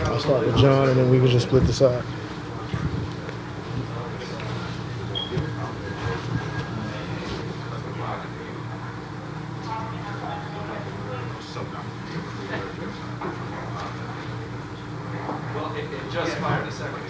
I'll start with John, and then we can just split this up. Well, it just fired a second.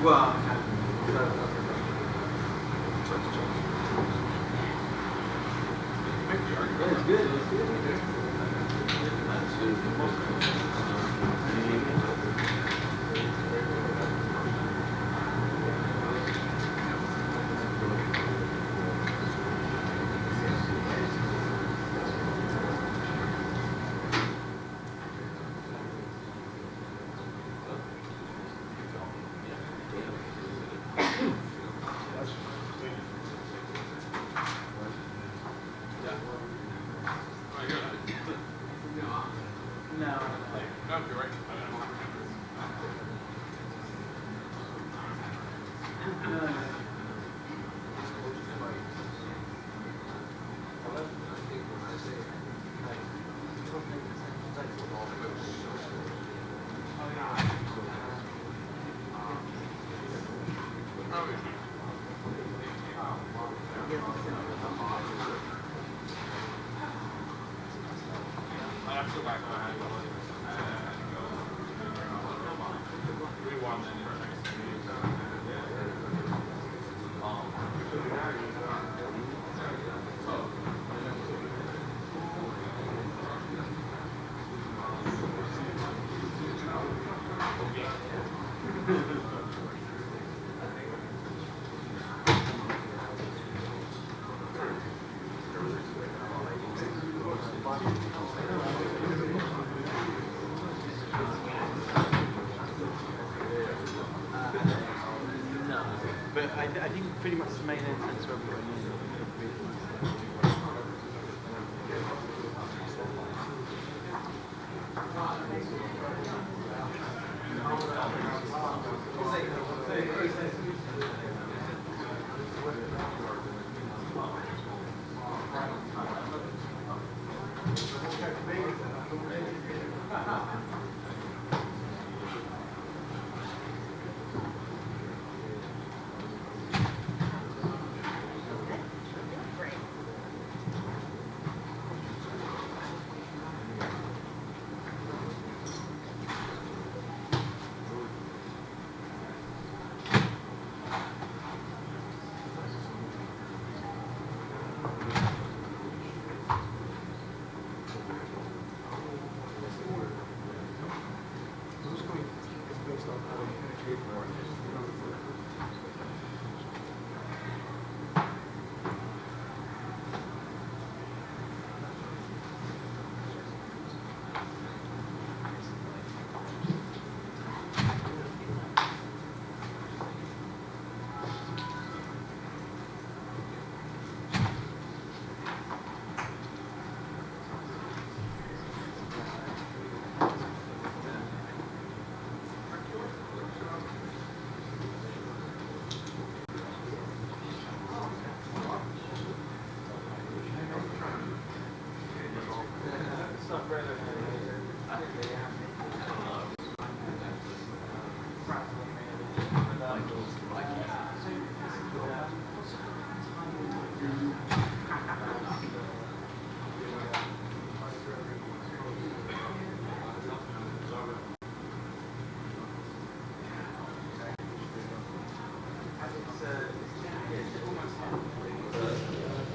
Well, it's good. But I think pretty much the main entrance where we went in.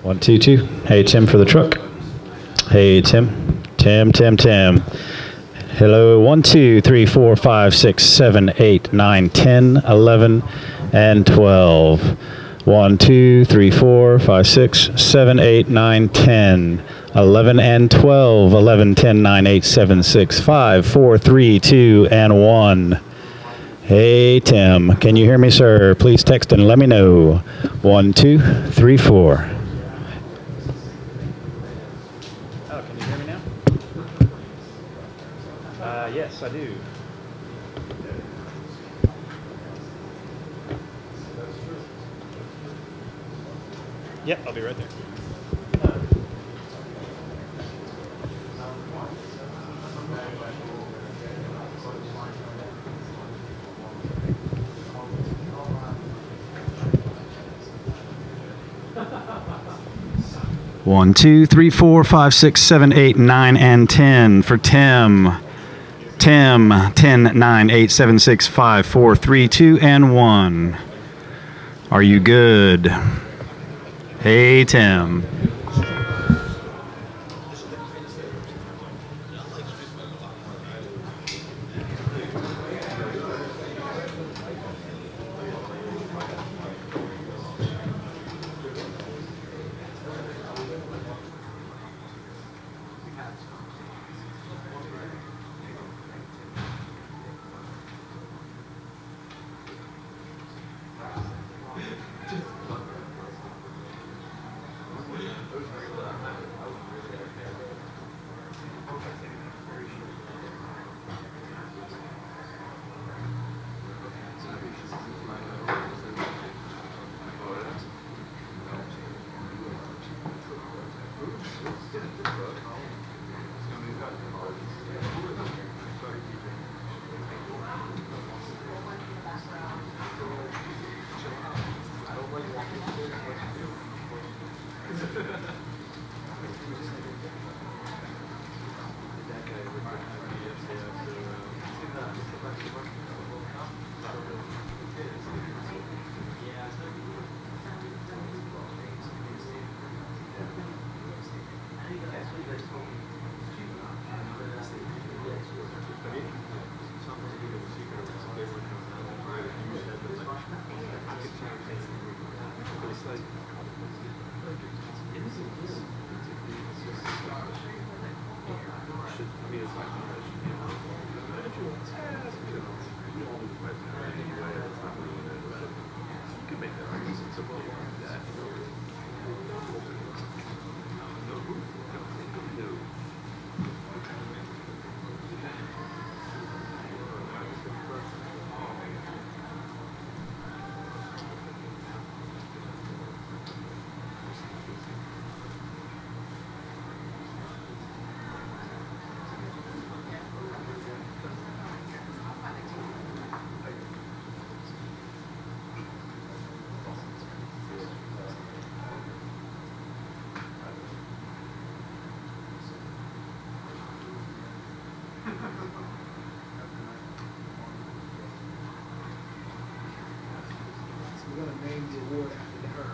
One, two, two. Hey, Tim for the truck. Hey, Tim. Tim. Hello. 1, 2, 3, 4, 5, 6, 7, 8, 9, 10, 11, and 12. 1, 2, 3, 4, 5, 6, 7, 8, 9, 10, 11, and 12. 11, 10, 9, 8, 7, 6, 5, 4, 3, 2, and 1. Hey, Tim. Can you hear me, sir? Please text and let me know. 1, 2, 3, 4. Oh, can you hear me now? Yes, I do. Yep, I'll be right there. One, 2, 3, 4, 5, 6, 7, 8, 9, and 10 for Tim. Tim, 10, 9, 8, 7, 6, 5, 4, 3, 2, and 1. Are you good? Hey, Tim. We're going to name the award after her.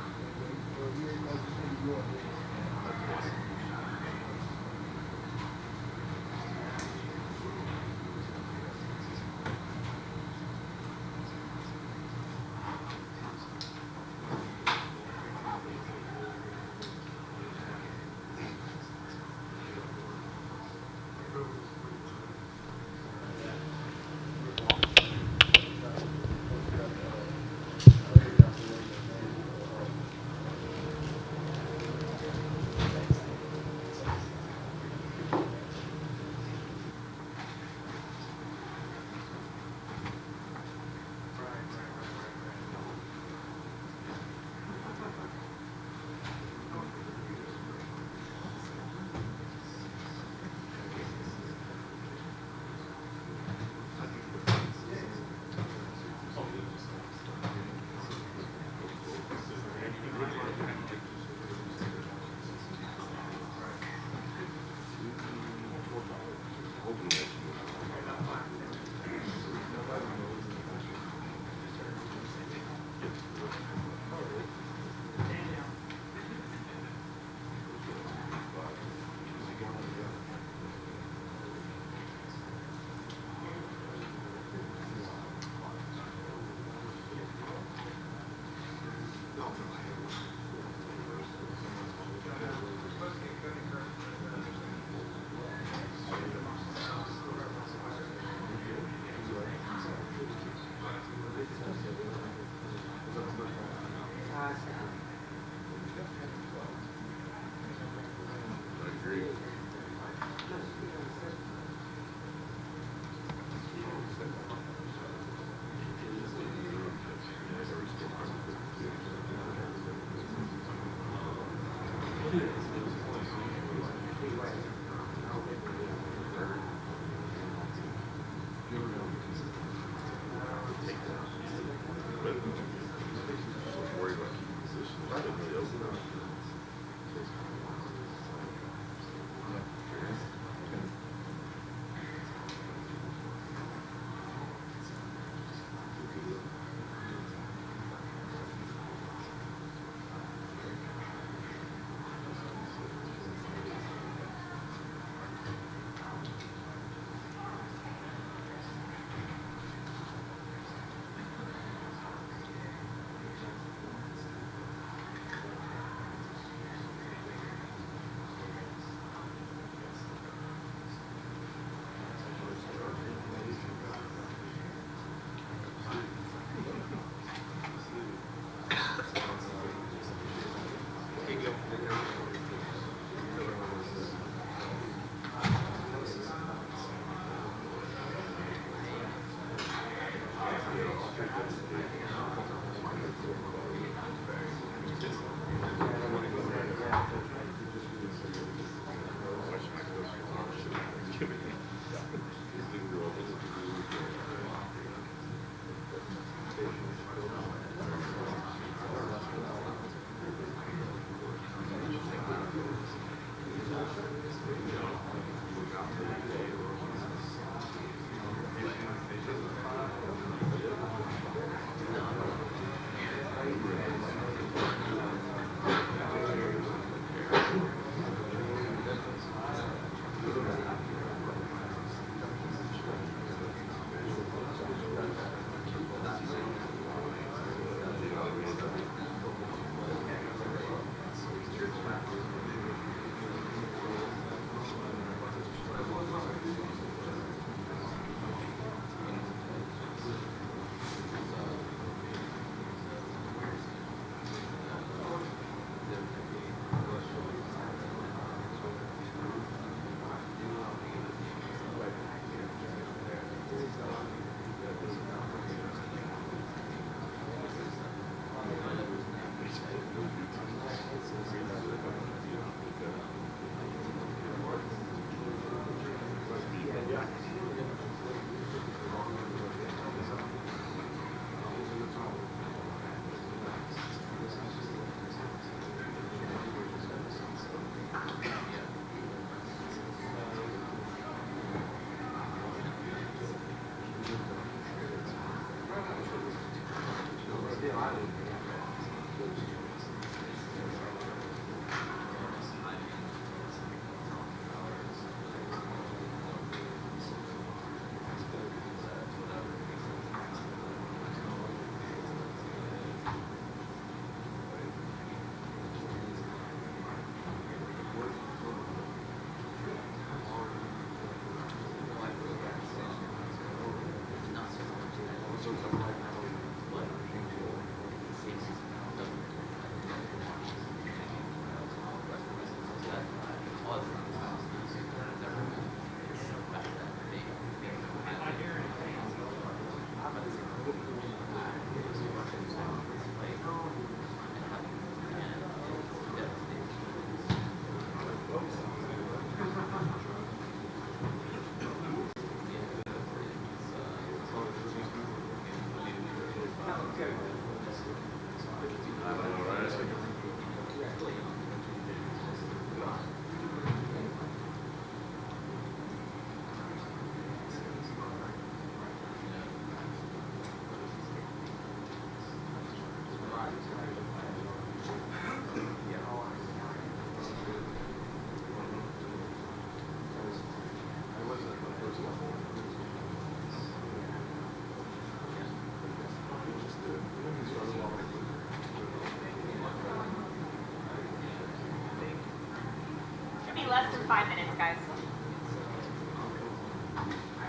Should be less than 5 minutes, guys.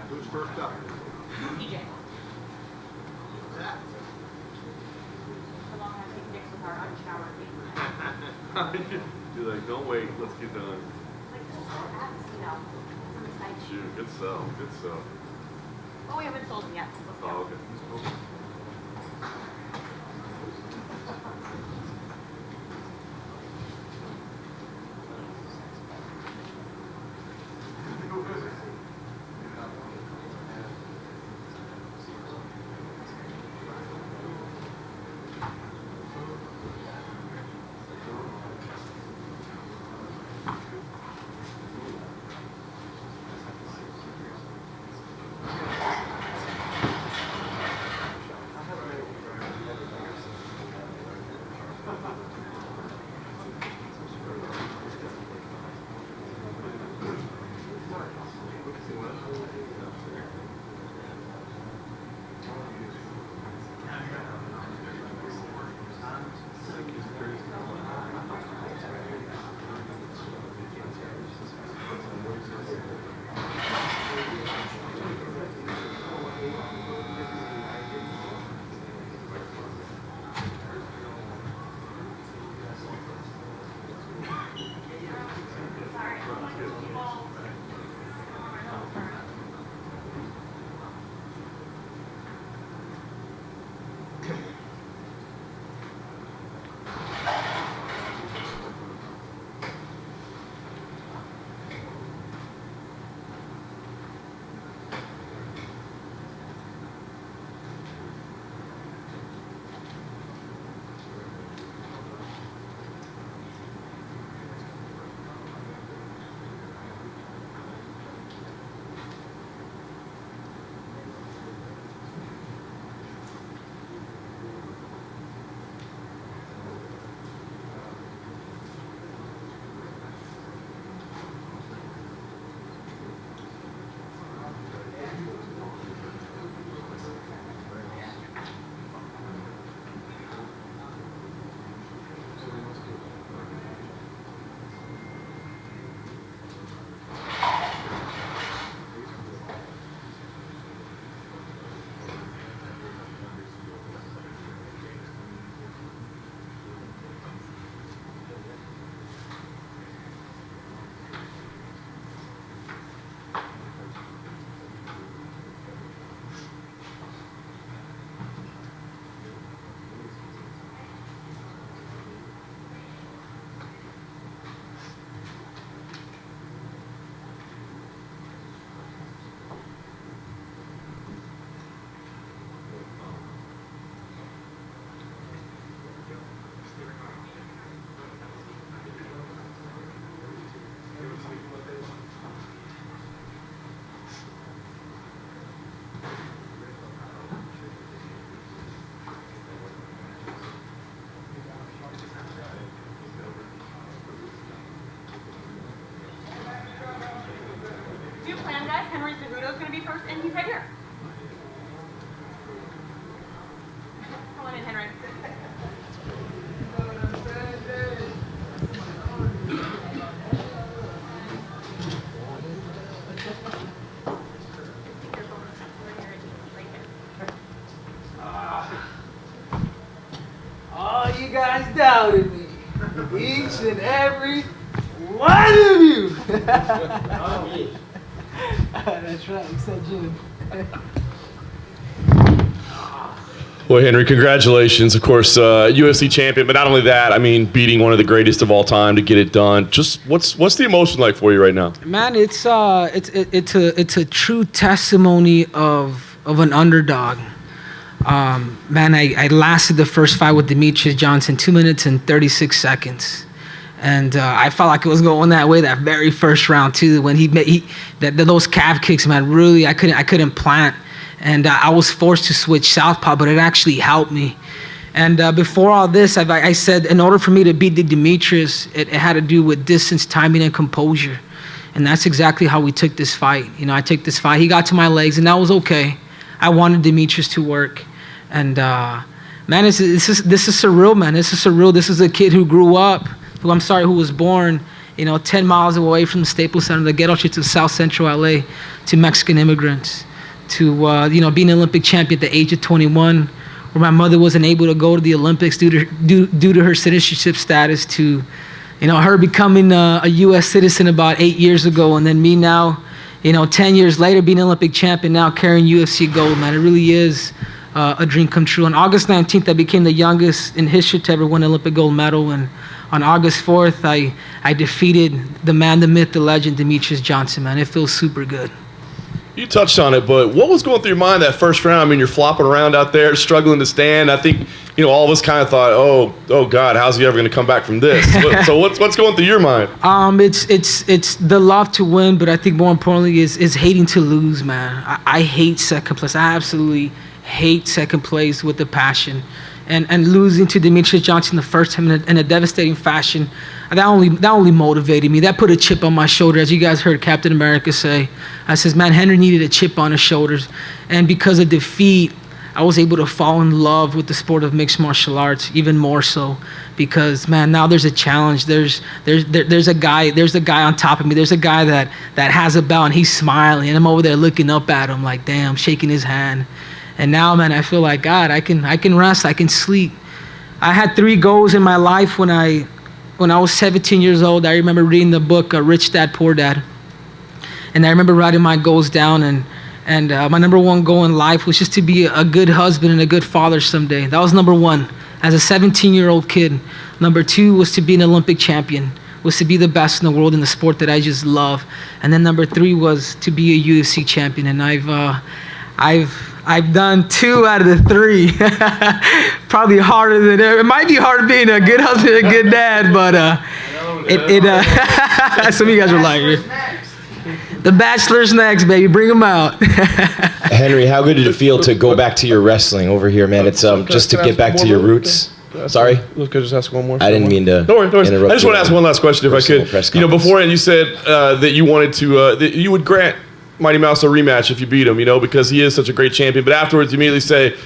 Who's first up? TJ. So long as he sticks with our unshowered people. You're like, don't wait, let's get done. Like, this is so fast, you know. I'm excited. Shoot, good sell, good sell. Oh, we haven't sold them yet. Let's go. Oh, okay. Do you plan, guys? Henry Cejudo is going to be first, and he's right here. Come on in, Henry. doubted me. Each and every one of you. That's right, except Jim. Well, Henry, congratulations. Of course, UFC champion, but not only that, I mean, beating one of the greatest of all time to get it done. Just what's the emotion like for you right now? Man, it's a true testimony of an underdog. Man, I lasted the first fight with Demetrius Johnson 2 minutes and 36 seconds. And I felt like it was going that way that very first round too. When those calf kicks, man, really I couldn't plant, and I was forced to switch southpaw, but it actually helped me. And before all this, I said in order for me to beat the Demetrius, it had to do with distance, timing, and composure. And that's exactly how we took this fight. You know, I took this fight. He got to my legs, and that was okay. I wanted Demetrius to work, and man, this is surreal, man. This is surreal. This is a kid who grew up. Who was born, 10 miles away from the Staples Center, the ghetto streets of South Central LA, to Mexican immigrants, to being an Olympic champion at the age of 21, where my mother wasn't able to go to the Olympics due to her citizenship status, to her becoming a U.S. citizen about 8 years ago, and then me now, 10 years later being an Olympic champion, now carrying UFC gold, man. It really is a dream come true. On August 19th, I became the youngest in history to ever win an Olympic gold medal, and on August 4th, I defeated the man, the myth, the legend, Demetrius Johnson, man. It feels super good. You touched on it, but what was going through your mind that first round? I mean, you're flopping around out there, struggling to stand. I think, all of us kind of thought, oh God, how's he ever going to come back from this? So what's going through your mind? It's the love to win, but I think more importantly is hating to lose, man. I hate second place. I absolutely hate second place with a passion. And losing to Demetrius Johnson the first time in a devastating fashion, that only motivated me. That put a chip on my shoulder, as you guys heard Captain America say. I says, man, Henry needed a chip on his shoulders, and because of defeat, I was able to fall in love with the sport of mixed martial arts even more so, because man, now there's a challenge. There's a guy on top of me. There's a guy that has a belt and he's smiling, and I'm over there looking up at him like, damn, shaking his hand. And now, man, I feel like, God, I can rest, I can sleep. I had 3 goals in my life when I was 17 years old. I remember reading the book Rich Dad, Poor Dad. And I remember writing my goals down, and my number 1 goal in life was just to be a good husband and a good father someday. That was number 1, as a 17-year-old kid. Number 2 was to be an Olympic champion, was to be the best in the world in the sport that I just love. And then number 3 was to be a UFC champion. And I've done 2 out of the 3. Probably harder than ever. It might be harder being a good husband and a good dad, but some of you guys are like, the Bachelor's next, baby. Bring them out. Henry, how good did it feel to go back to your wrestling over here, man? It's just to get back to your roots. Sorry? Could I just ask one more? I didn't mean to interrupt. I just want to ask one last question, if I could. Beforehand you said that you wanted to, that you would grant Mighty Mouse a rematch if you beat him, because he is such a great champion. But afterwards, you immediately say,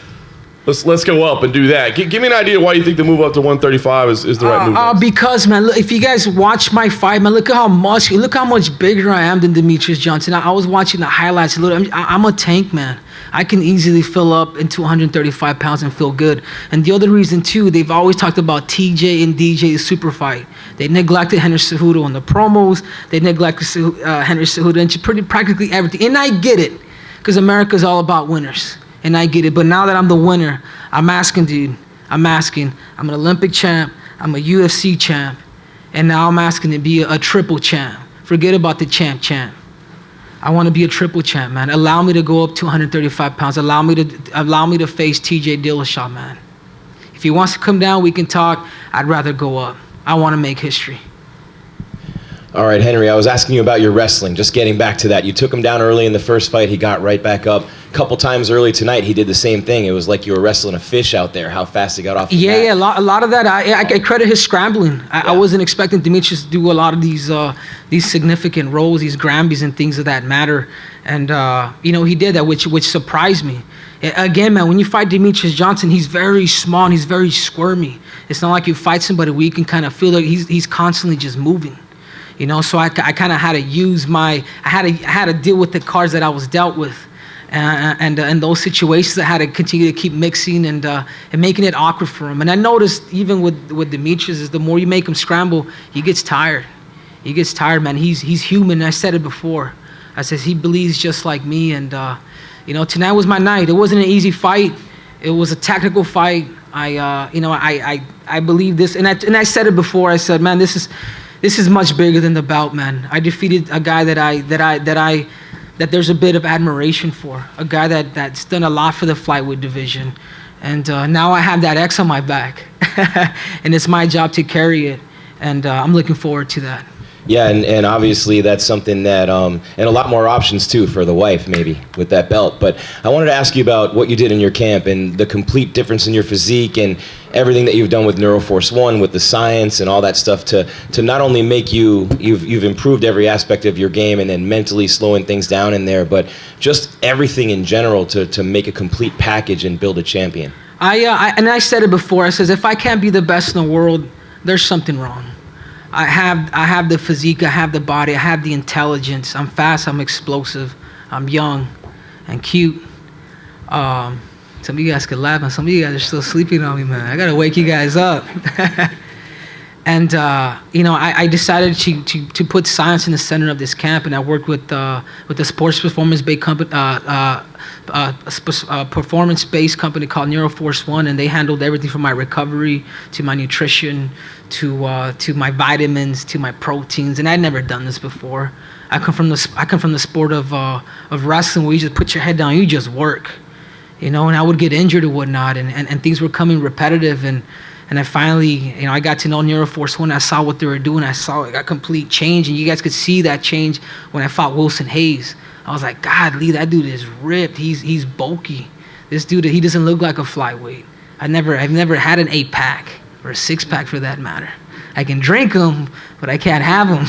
let's go up and do that. Give me an idea why you think the move up to 135 is the right move. Because, man, look, if you guys watch my fight, man, look how much bigger I am than Demetrius Johnson. I was watching the highlights a little. I'm a tank, man. I can easily fill up into 135 pounds and feel good. And the other reason, too, they've always talked about TJ and DJ's super fight. They neglected Henry Cejudo on the promos. They neglected Henry Cejudo and practically everything. And I get it, because America's all about winners. And I get it. But now that I'm the winner, I'm asking, dude. I'm an Olympic champ. I'm a UFC champ. And now I'm asking to be a triple champ. Forget about the champ. I want to be a triple champ, man. Allow me to go up to 135 pounds. Allow me to face TJ Dillashaw, man. If he wants to come down, we can talk. I'd rather go up. I want to make history. All right, Henry, I was asking you about your wrestling, just getting back to that. You took him down early in the first fight. He got right back up. A couple times early tonight, he did the same thing. It was like you were wrestling a fish out there, how fast he got off the mat. Yeah, a lot of that, I credit his scrambling. I wasn't expecting Demetrius to do a lot of these significant rolls, these Grambies and things of that matter. And, he did that, which surprised me. Again, man, when you fight Demetrius Johnson, he's very small and he's very squirmy. It's not like you fight somebody where you can kind of feel like he's constantly just moving. So I kind of had to use I had to deal with the cards that I was dealt with. And those situations, I had to continue to keep mixing and making it awkward for him. And I noticed even with Demetrius, is the more you make him scramble, he gets tired. He gets tired, man. He's human. I said it before. I said he believes just like me. And tonight was my night. It wasn't an easy fight. It was a technical fight. I believe this, and I said it before. I said, man, this is much bigger than the belt, man. I defeated a guy that there's a bit of admiration for, a guy that's done a lot for the flyweight division, and now I have that X on my back, and it's my job to carry it, and I'm looking forward to that. Yeah, and obviously that's something that, and a lot more options too for the wife maybe with that belt. But I wanted to ask you about what you did in your camp and the complete difference in your physique and everything that you've done with Neuroforce One, with the science and all that stuff to not only make you've improved every aspect of your game and then mentally slowing things down in there, but just everything in general to make a complete package and build a champion. I said it before. I says if I can't be the best in the world, there's something wrong. I have the physique, I have the body, I have the intelligence. I'm fast, I'm explosive, I'm young and cute. Some of you guys could laugh, and some of you guys are still sleeping on me, man. I gotta wake you guys up. And I decided to put science in the center of this camp, and I worked with the sports performance-based company, performance-based company called Neuroforce One, and they handled everything from my recovery to my nutrition to my vitamins to my proteins, and I'd never done this before. I come from the sport of wrestling, where you just put your head down, you just work, and I would get injured or whatnot, and things were coming repetitive, and I finally, I got to know Neuroforce One. I saw what they were doing. I saw a complete change, and you guys could see that change when I fought Wilson Hayes. I was like, God, Lee, that dude is ripped. He's bulky. This dude, he doesn't look like a flyweight. I've never had an 8-pack or a 6-pack for that matter. I can drink them, but I can't have them.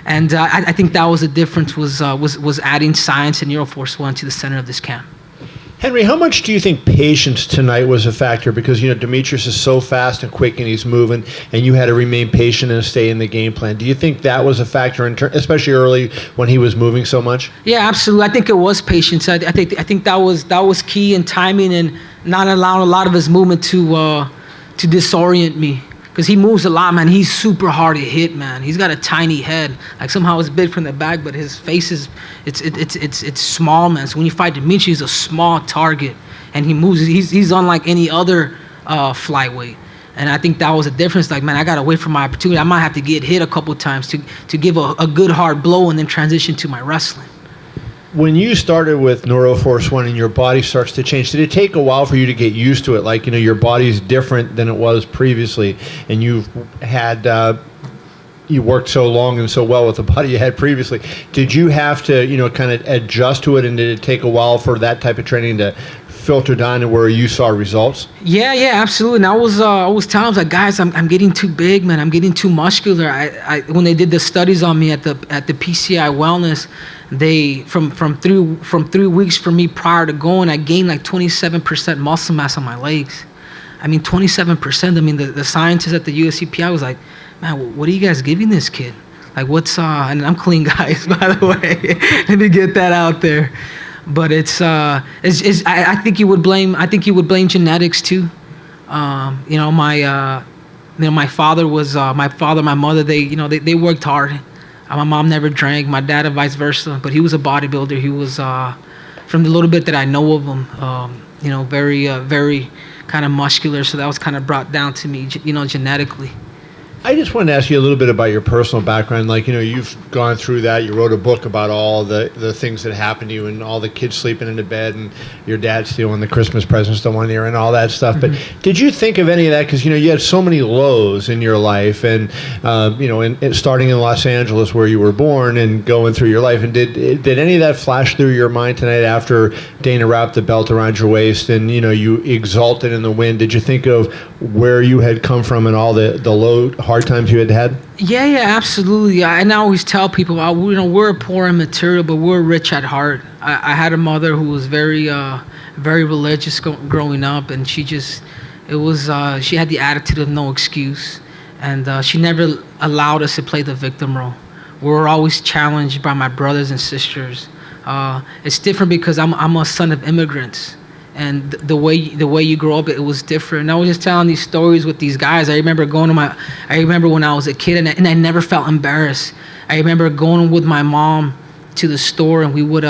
And I think that was the difference, was adding science and Neuroforce One to the center of this camp. Henry, how much do you think patience tonight was a factor? Because, Demetrius is so fast and quick and he's moving, and you had to remain patient and stay in the game plan. Do you think that was a factor, especially early when he was moving so much? Yeah, absolutely. I think it was patience. I think that was key in timing and not allowing a lot of his movement to disorient me. Because he moves a lot, man. He's super hard to hit, man. He's got a tiny head. Like somehow it's big from the back, but his face it's small, man. So when you fight Dimitri, he's a small target, and he moves. He's unlike any other flyweight. And I think that was a difference. Like, man, I gotta wait for my opportunity. I might have to get hit a couple times to give a good hard blow and then transition to my wrestling. When you started with Neuroforce One and your body starts to change, did it take a while for you to get used to it? Like, your body's different than it was previously, and you've had, you worked so long and so well with the body you had previously. Did you have to, kind of adjust to it, and did it take a while for that type of training to filter down to where you saw results? Yeah, absolutely. And I was telling, I was like, guys, I'm getting too big, man. I'm getting too muscular. I when they did the studies on me at the PCI Wellness, they from 3 weeks for me prior to going, I gained like 27% muscle mass on my legs. I mean, 27%. I mean, the scientists at the USCPI was like, man, what are you guys giving this kid? Like, what's and I'm clean, guys, by the way. Let me get that out there. But I think you would blame genetics too. My father was my mother. They worked hard. My mom never drank. My dad, and vice versa. But he was a bodybuilder. He was from the little bit that I know of him. Very kind of muscular. So that was kind of brought down to me, genetically. I just wanted to ask you a little bit about your personal background. Like, you've gone through that. You wrote a book about all the things that happened to you and all the kids sleeping in the bed and your dad stealing the Christmas presents the one year and all that stuff. Mm-hmm. But did you think of any of that? Because, you had so many lows in your life and, starting in Los Angeles where you were born and going through your life. And did any of that flash through your mind tonight after Dana wrapped the belt around your waist and, you exulted in the win? Did you think of where you had come from and all the low, hard times you had? Yeah, absolutely. And I always tell people, we're poor in material, but we're rich at heart. I had a mother who was very, very religious growing up, and she had the attitude of no excuse, and she never allowed us to play the victim role. We were always challenged by my brothers and sisters It's different because I'm a son of immigrants, and the way you grow up, it was different. And I was just telling these stories with these guys. I remember when I was a kid, and I never felt embarrassed. I remember going with my mom to the store, and we would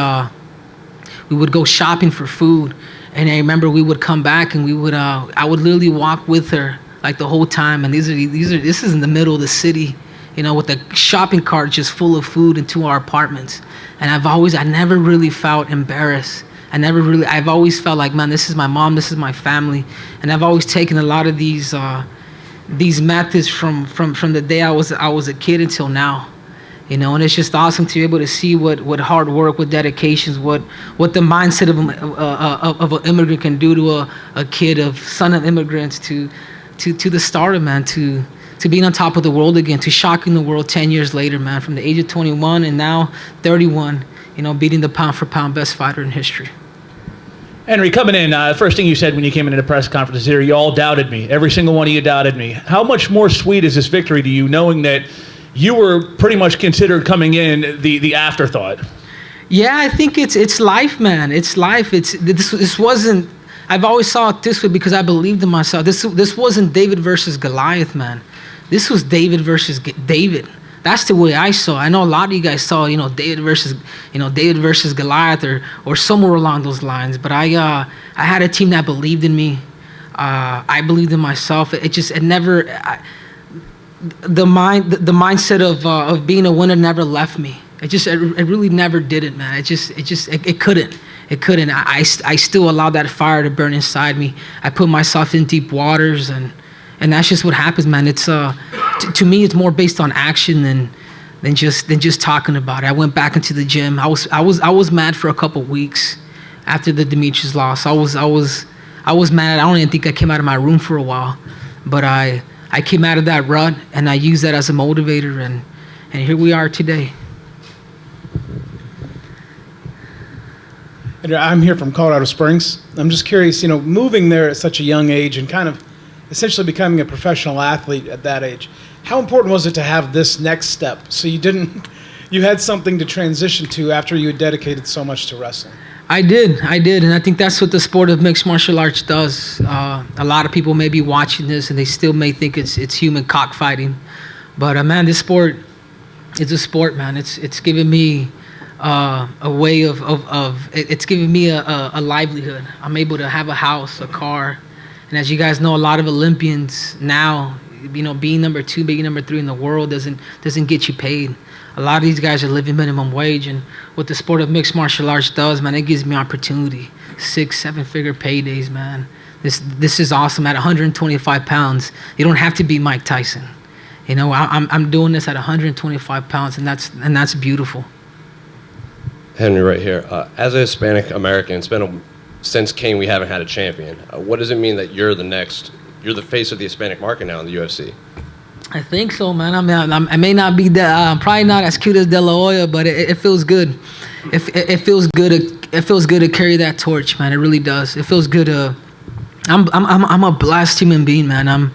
go shopping for food. And I remember we would come back, and I would literally walk with her like the whole time. And this is in the middle of the city, with a shopping cart just full of food into our apartments. And I never really felt embarrassed. I've always felt like, man, this is my mom, this is my family. And I've always taken a lot of these methods from the day I was a kid until now. And it's just awesome to be able to see what hard work, what dedications, what the mindset of an immigrant can do to a kid, son of immigrants, to the starter, man, to being on top of the world again, to shocking the world 10 years later, man, from the age of 21 and now 31, beating the pound for pound best fighter in history. Henry, coming in, first thing you said when you came into the press conference here, you all doubted me. Every single one of you doubted me. How much more sweet is this victory to you, knowing that you were pretty much considered coming in the afterthought? Yeah, I think it's life, man. It's life. This wasn't. I've always saw it this way because I believed in myself. This wasn't David versus Goliath, man. This was David versus David. That's the way I saw it. I know a lot of you guys saw, David versus Goliath or somewhere along those lines. But I had a team that believed in me. I believed in myself. The mindset of being a winner never left me. It really never did it, man. It couldn't. I still allowed that fire to burn inside me. I put myself in deep waters, and that's just what happens, man. It's to me, it's more based on action than just talking about it. I went back into the gym. I was mad for a couple weeks after the Demetrius loss. I was mad. I don't even think I came out of my room for a while, but I came out of that rut, and I used that as a motivator, and here we are today. I'm here from Colorado Springs. I'm just curious, moving there at such a young age and kind of essentially becoming a professional athlete at that age, how important was it to have this next step so you had something to transition to after you had dedicated so much to wrestling? I did, and I think that's what the sport of mixed martial arts does. A lot of people may be watching this and they still may think it's human cockfighting, but man, this sport is a sport, man. It's given me a way it's giving me a livelihood. I'm able to have a house, a car, and as you guys know, a lot of Olympians now, being number 2, being number 3 in the world doesn't get you paid. A lot of these guys are living minimum wage, and what the sport of mixed martial arts does, man, it gives me opportunity. 6-7-figure paydays, man. This is awesome. At 125 pounds, you don't have to be Mike Tyson. I'm doing this at 125 pounds, and that's beautiful. Henry, right here. As a Hispanic American, since Kane we haven't had a champion. What does it mean that you're the face of the Hispanic market now in the UFC? I think so, man. I may not be that, probably not as cute as De La Hoya, but it feels good. It feels good. It feels good to carry that torch, man. It really does. It feels good to. I'm a blessed human being, man. I'm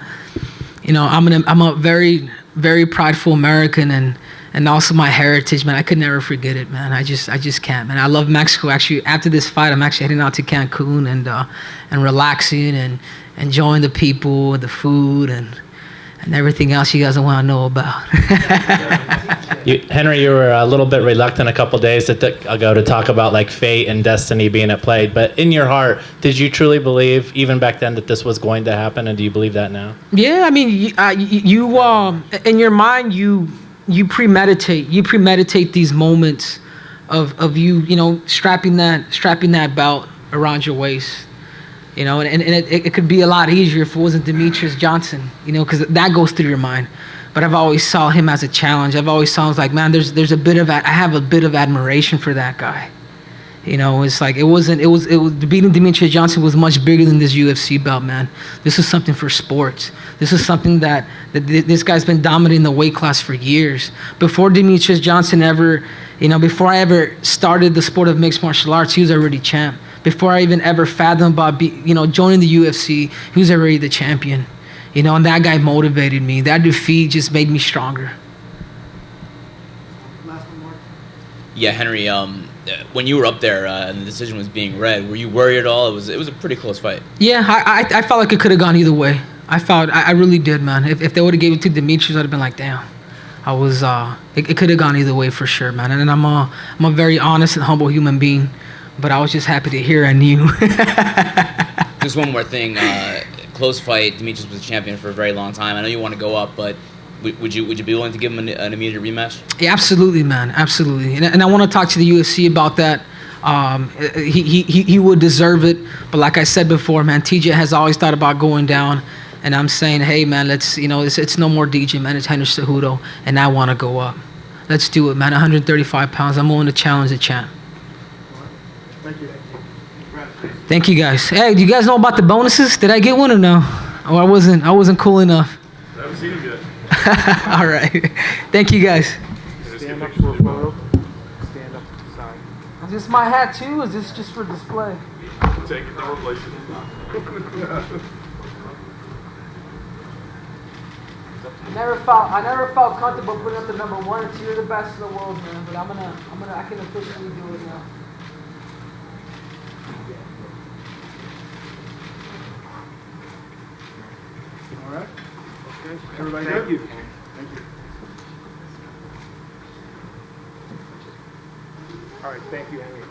a very, very prideful American, and also my heritage, man. I could never forget it, man. I just can't, man. I love Mexico. Actually, after this fight, I'm actually heading out to Cancun and relaxing and enjoying the people, the food, and everything else you guys don't want to know about. Henry, you were a little bit reluctant a couple days ago to talk about like fate and destiny being at play, but in your heart, did you truly believe even back then that this was going to happen, and do you believe that now? Yeah, I mean, you in your mind, you premeditate these moments of you strapping that belt around your waist. And it could be a lot easier if it wasn't Demetrius Johnson, because that goes through your mind. But I've always saw him as a challenge. I've always saw him like, man, I have a bit of admiration for that guy. It's like it was beating Demetrius Johnson was much bigger than this UFC belt, man. This is something for sports. This is something that this guy's been dominating the weight class for years. Before Demetrius Johnson before I ever started the sport of mixed martial arts, he was already champ. Before I even ever fathomed about joining the UFC, he was already the champion. And that guy motivated me. That defeat just made me stronger. Yeah, Henry, when you were up there and the decision was being read, were you worried at all? It was a pretty close fight. Yeah, I felt like it could have gone either way. I really did, man. If they would have gave it to Demetrius, I'd have been like, damn. It could have gone either way for sure, man. And I'm a very honest and humble human being, but I was just happy to hear I knew. Just one more thing. Close fight. Demetrius was a champion for a very long time. I know you want to go up, but would you be willing to give him an immediate rematch? Yeah, absolutely, man. Absolutely. And I want to talk to the UFC about that. He would deserve it. But like I said before, man, TJ has always thought about going down. And I'm saying, hey, man, it's no more DJ, man. It's Henry Cejudo. And I want to go up. Let's do it, man. 135 pounds. I'm willing to challenge the champ. Thank you. Thank you, guys. Hey, do you guys know about the bonuses? Did I get one or no? Oh, I wasn't cool enough. I haven't seen him yet. All right. Thank you, guys. Stand up for a photo. Stand up to the side. Is this my hat, too? Or is this just for display? Take it, don't replace it. I never felt comfortable putting up the number 1 or 2. You're the best in the world, man. But I can officially do it now. All right. Okay. Everybody good? Thank you. Thank you. All right. Thank you, Henry.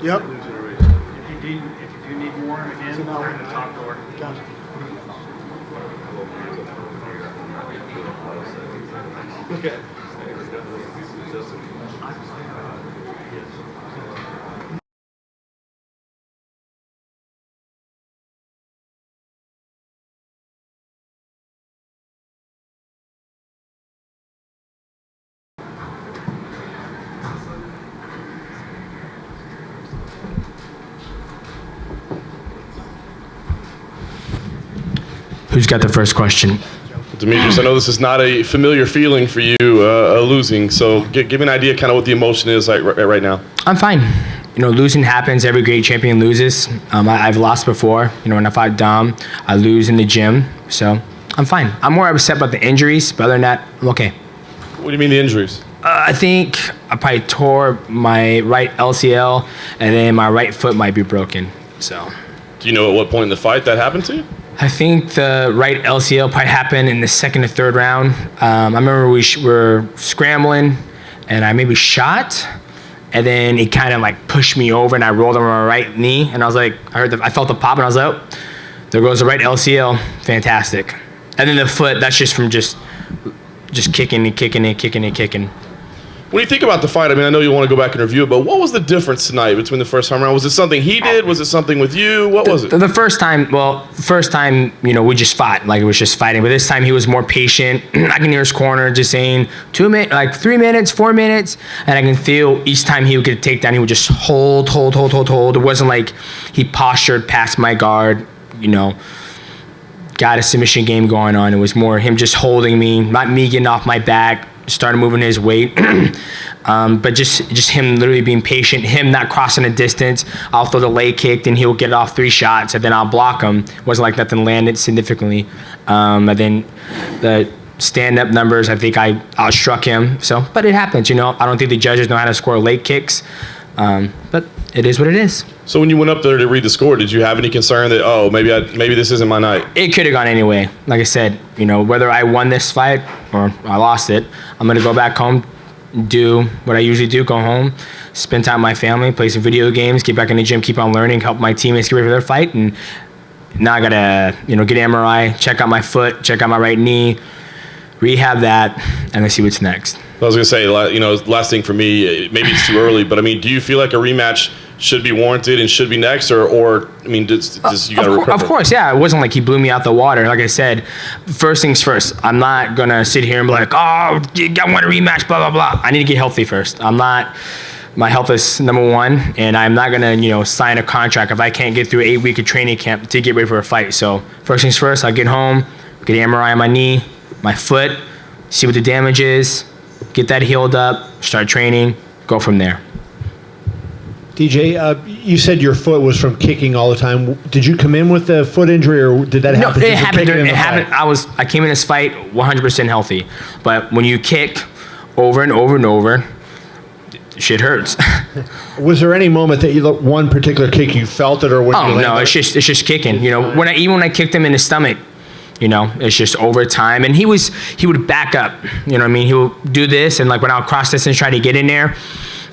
Yep. If you do need more, again, we're in the top door. Okay. Who's got the first question? Demetrius, I know this is not a familiar feeling for you, losing. So give me an idea, kind of what the emotion is like right now. I'm fine. Losing happens. Every great champion loses. I've lost before. When I fought Dom, I lose in the gym. So I'm fine. I'm more upset about the injuries, but other than that, I'm okay. What do you mean the injuries? I think I probably tore my right LCL, and then my right foot might be broken. So. Do you know at what point in the fight that happened to you? I think the right LCL probably happened in the second or third round. I remember we were scrambling, and I maybe shot, and then it kind of like pushed me over, and I rolled on my right knee, and I was like, I felt the pop, and I was like, oh, there goes the right LCL, fantastic. And then the foot, that's just from just kicking and kicking and kicking and kicking. When you think about the fight, I know you want to go back and review it, but what was the difference tonight between the first time around? Was it something he did? Was it something with you? What was it? The first time, we just fought. Like, it was just fighting. But this time, he was more patient. I can hear his corner just saying 2 minutes, like 3 minutes, 4 minutes. And I can feel each time he would get a takedown, he would just hold. It wasn't like he postured past my guard, got a submission game going on. It was more him just holding me, not me getting off my back, started moving his weight. But just him literally being patient, him not crossing a distance. I'll throw the leg kick, and he'll get it off 3 shots, and then I'll block him. It wasn't like nothing landed significantly. And then the stand-up numbers, I think I outstruck him. So, but it happens, I don't think the judges know how to score leg kicks. But it is what it is. So when you went up there to read the score, did you have any concern that, maybe this isn't my night? It could have gone anyway. Like I said, whether I won this fight or I lost it, I'm going to go back home, do what I usually do, go home, spend time with my family, play some video games, get back in the gym, keep on learning, help my teammates get ready for their fight. And now I got to, get an MRI, check out my foot, check out my right knee, rehab that, and then see what's next. I was gonna say, last thing for me, maybe it's too early, but I mean, do you feel like a rematch should be warranted and should be next, or I mean, does you got to recover? Of course, yeah. It wasn't like he blew me out the water. Like I said, first things first. I'm not gonna sit here and be like, oh, I want a rematch, blah blah blah. I need to get healthy first. My health is number one, and I'm not gonna, sign a contract if I can't get through 8 weeks of training camp to get ready for a fight. So first things first, I get home, get an MRI on my knee, my foot, see what the damage is, get that healed up, start training, go from there. DJ, you said your foot was from kicking all the time. Did you come in with a foot injury, or did that happen? No, it happened. I came in this fight 100% healthy, but when you kick over and over and over, shit hurts. Was there any moment that one particular kick you felt it, or when? Oh no, it's just kicking. Even when I kicked him in the stomach, it's just over time. And he would back up. You know what I mean? He would do this, and like when I'll cross distance try to get in there,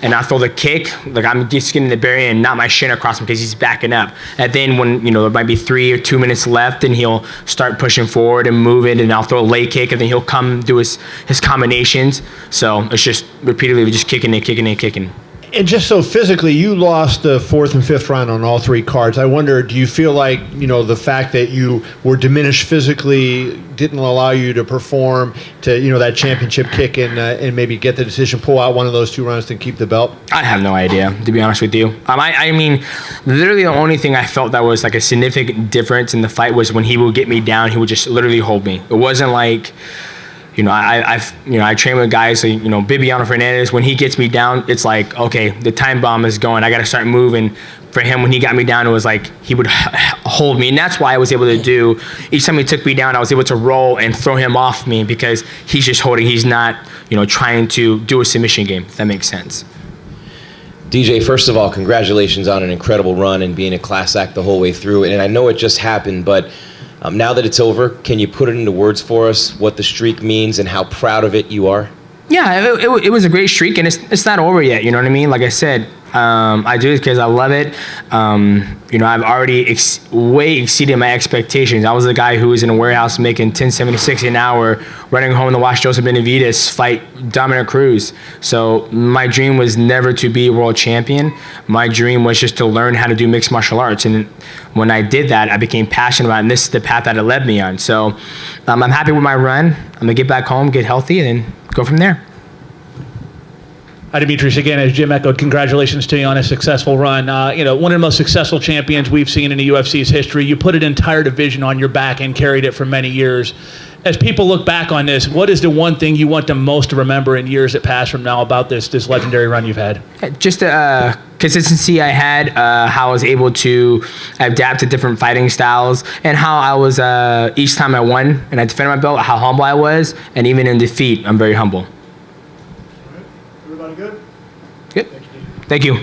and I throw the kick, like I'm just getting the barrier and not my shin across him because he's backing up. And then when, there might be 3 or 2 minutes left, and he'll start pushing forward and moving, and I'll throw a leg kick, and then he'll come do his combinations. So it's just repeatedly just kicking and kicking and kicking. And just so physically, you lost the 4th and 5th round on all 3 cards. I wonder, do you feel like, the fact that you were diminished physically didn't allow you to perform to, that championship kick and maybe get the decision, pull out one of those 2 rounds to keep the belt? I have no idea, to be honest with you. I mean, literally the only thing I felt that was like a significant difference in the fight was when he would get me down, he would just literally hold me. It wasn't like... I train with guys like, Bibiano Fernandez, when he gets me down, it's like, okay, the time bomb is going. I got to start moving. For him, when he got me down, it was like he would hold me. And that's why I was able to do, each time he took me down, I was able to roll and throw him off me because he's just holding. He's not, trying to do a submission game, if that makes sense. DJ, first of all, congratulations on an incredible run and being a class act the whole way through. And I know it just happened, but now that it's over, can you put it into words for us what the streak means and how proud of it you are? Yeah, it was a great streak, and it's not over yet. You know what I mean? Like I said, I do it because I love it. I've already way exceeded my expectations. I was the guy who was in a warehouse making $10.76 an hour, running home to watch Joseph Benavidez fight Dominic Cruz. So my dream was never to be a world champion. My dream was just to learn how to do mixed martial arts. And when I did that, I became passionate about it, and this is the path that it led me on. So I'm happy with my run. I'm going to get back home, get healthy, and then go from there. Hi, Demetrius. Again, as Jim echoed, congratulations to you on a successful run. One of the most successful champions we've seen in the UFC's history. You put an entire division on your back and carried it for many years. As people look back on this, what is the one thing you want them most to remember in years that pass from now about this legendary run you've had? Just the consistency I had, how I was able to adapt to different fighting styles, and how I was, each time I won and I defended my belt, how humble I was, and even in defeat, I'm very humble. Everybody good? Good. Thank you.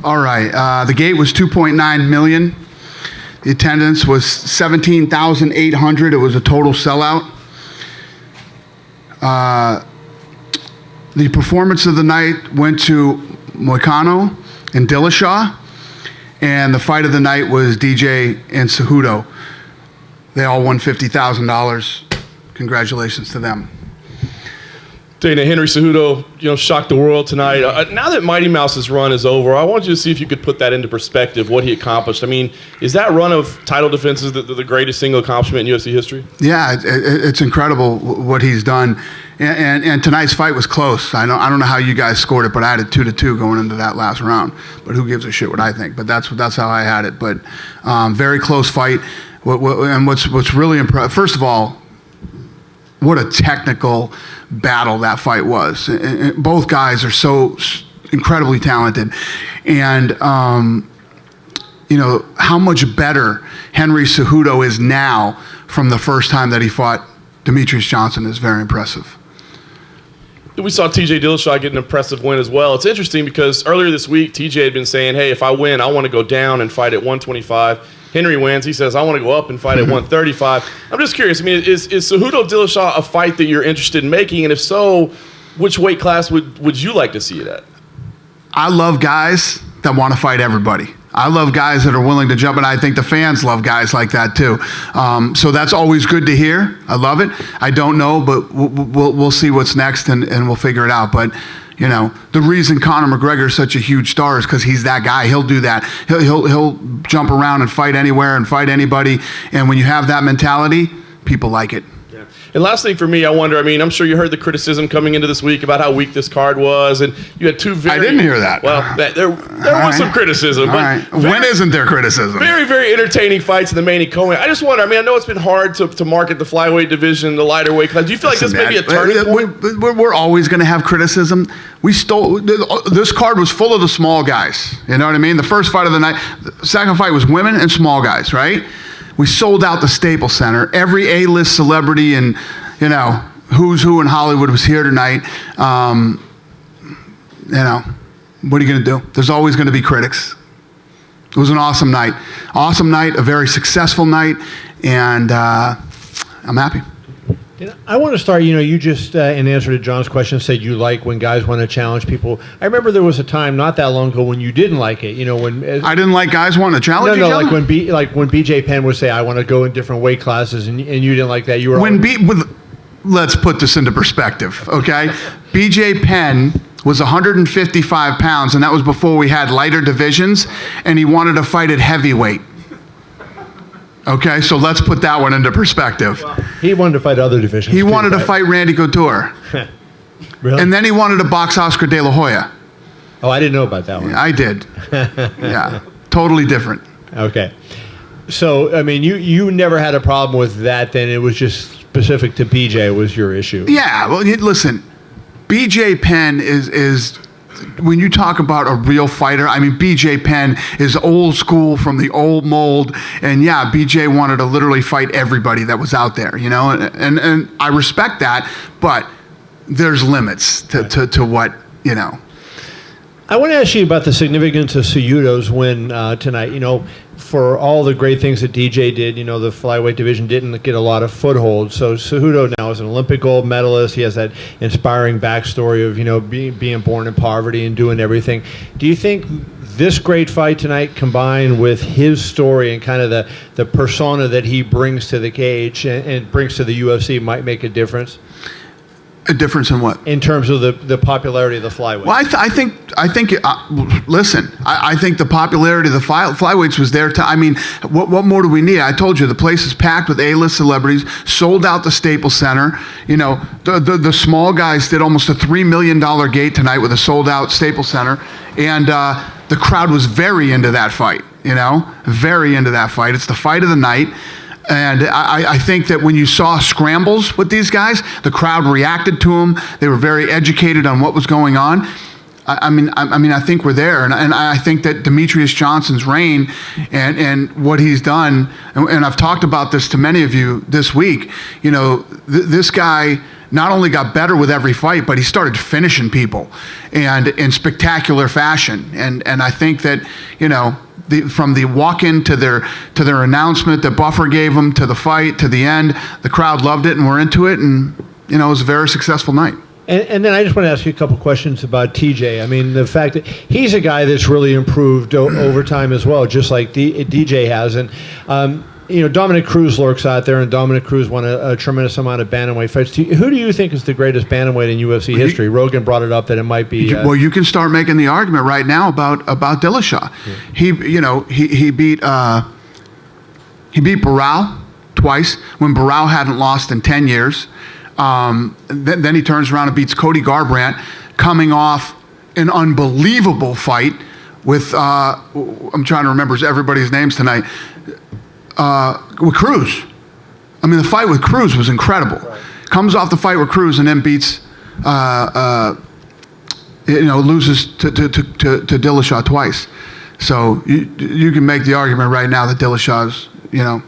All right. The gate was 2.9 million. The attendance was 17,800. It was a total sellout. The performance of the night went to Moicano and Dillashaw, and the fight of the night was DJ and Cejudo. They all won $50,000. Congratulations to them. Dana, Henry Cejudo, shocked the world tonight. Now that Mighty Mouse's run is over, I want you to see if you could put that into perspective, what he accomplished. I mean, is that run of title defenses the greatest single accomplishment in UFC history? Yeah, it's incredible what he's done. And tonight's fight was close. I don't know how you guys scored it, but I had it 2-2 going into that last round. But who gives a shit what I think? But that's how I had it. But very close fight. And what's really impressive, first of all, what a technical battle that fight was. And both guys are so incredibly talented. And, how much better Henry Cejudo is now from the first time that he fought Demetrius Johnson is very impressive. We saw TJ Dillashaw get an impressive win as well. It's interesting because earlier this week, TJ had been saying, hey, if I win, I want to go down and fight at 125. Henry wins. He says, I want to go up and fight at 135. I'm just curious. I mean, is Cejudo Dillashaw a fight that you're interested in making? And if so, which weight class would you like to see it at? I love guys that want to fight everybody. I love guys that are willing to jump, and I think the fans love guys like that too. So that's always good to hear. I love it. I don't know, but we'll see what's next, and we'll figure it out. But the reason Conor McGregor is such a huge star is because he's that guy. He'll do that. He'll jump around and fight anywhere and fight anybody. And when you have that mentality, people like it. Yeah. And last thing for me, I wonder, I'm sure you heard the criticism coming into this week about how weak this card was, and you had two very... I didn't hear that. Well, there was some criticism. But when isn't there criticism? Very, very entertaining fights in the main and co-main. I just wonder, I know it's been hard to market the flyweight division, the lighter weight class. Do you feel like this may be a turning point? We're always going to have criticism. This card was full of the small guys. You know what I mean? The first fight of the night, the second fight was women and small guys, right? We sold out the Staples Center. Every A-list celebrity and, who's who in Hollywood was here tonight. What are you going to do? There's always going to be critics. It was an awesome night. Awesome night, a very successful night, and I'm happy. I want to start, you just, in answer to John's question, said you like when guys want to challenge people. I remember there was a time not that long ago when you didn't like it, when... I didn't like guys wanting to challenge each other? like when BJ Penn would say, I want to go in different weight classes, and you didn't like that. You were... Let's put this into perspective, okay? BJ Penn was 155 pounds, and that was before we had lighter divisions, and he wanted to fight at heavyweight. Okay, so let's put that one into perspective. He wanted to fight other divisions. He wanted to fight Randy Couture. Really? And then he wanted to box Oscar De La Hoya. Oh, I didn't know about that one. I did. Yeah, totally different. Okay. So, you never had a problem with that then. It was just specific to BJ was your issue. Yeah, well, listen, BJ Penn is when you talk about a real fighter, BJ Penn is old school from the old mold. And yeah, BJ wanted to literally fight everybody that was out there, and I respect that, but there's limits to what, I want to ask you about the significance of Cejudo's win tonight. For all the great things that DJ did, the flyweight division didn't get a lot of foothold. So Cejudo now is an Olympic gold medalist. He has that inspiring backstory of, being born in poverty and doing everything. Do you think this great fight tonight combined with his story and kind of the persona that he brings to the cage and brings to the UFC might make a difference? A difference in what? In terms of the popularity of the flyweight. Well, I think. Listen, I think the popularity of the flyweights was there. What more do we need? I told you the place is packed with A-list celebrities. Sold out the Staples Center. The small guys did almost a $3 million gate tonight with a sold out Staples Center, and the crowd was very into that fight. Very into that fight. It's the fight of the night. And I think that when you saw scrambles with these guys, the crowd reacted to them. They were very educated on what was going on. I think we're there. And I think that Demetrius Johnson's reign and what he's done, and I've talked about this to many of you this week, this guy not only got better with every fight, but he started finishing people, and in spectacular fashion. And I think that, you know, from the walk-in to their announcement that Buffer gave them, to the fight, to the end, the crowd loved it and were into it, and, you know, it was a very successful night. And then I just want to ask you a couple questions about TJ. I mean, the fact that he's a guy that's really improved over time as well, just like DJ has. And, you know, Dominic Cruz lurks out there, and Dominic Cruz won a tremendous amount of bantamweight fights. Who do you think is the greatest bantamweight in UFC history? Rogan brought it up that it might be. Well, you can start making the argument right now about Dillashaw. Yeah. He beat Barao twice when Barao hadn't lost in 10 years. Then he turns around and beats Cody Garbrandt, coming off an unbelievable fight with I'm trying to remember everybody's names tonight. With Cruz. I mean, the fight with Cruz was incredible. Right. Comes off the fight with Cruz and then beats, loses to Dillashaw twice. So you can make the argument right now that Dillashaw's, you know,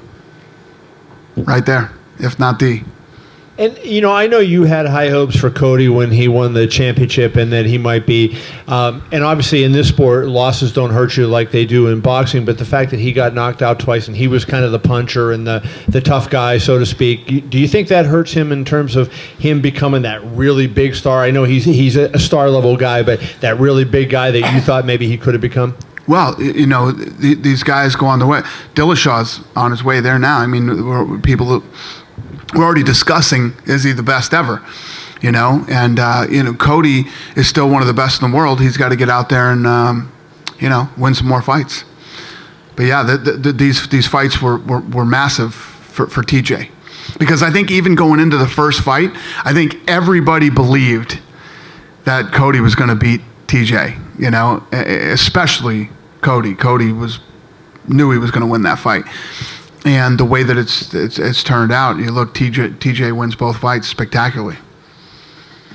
right there, if not the. And, you know, I know you had high hopes for Cody when he won the championship, and that he might be, and obviously in this sport, losses don't hurt you like they do in boxing, but the fact that he got knocked out twice and he was kind of the puncher and the tough guy, so to speak, do you think that hurts him in terms of him becoming that really big star? I know he's a star-level guy, but that really big guy that you thought maybe he could have become? Well, you know, these guys go on the way. Dillashaw's on his way there now. I mean, we're already discussing, is he the best ever? You know, and you know, Cody is still one of the best in the world. He's got to get out there and you know, win some more fights. But yeah, these fights were massive for TJ, because I think even going into the first fight, I think everybody believed that Cody was going to beat TJ. You know, especially Cody. Cody knew he was going to win that fight. And the way that it's turned out, you look, TJ wins both fights spectacularly.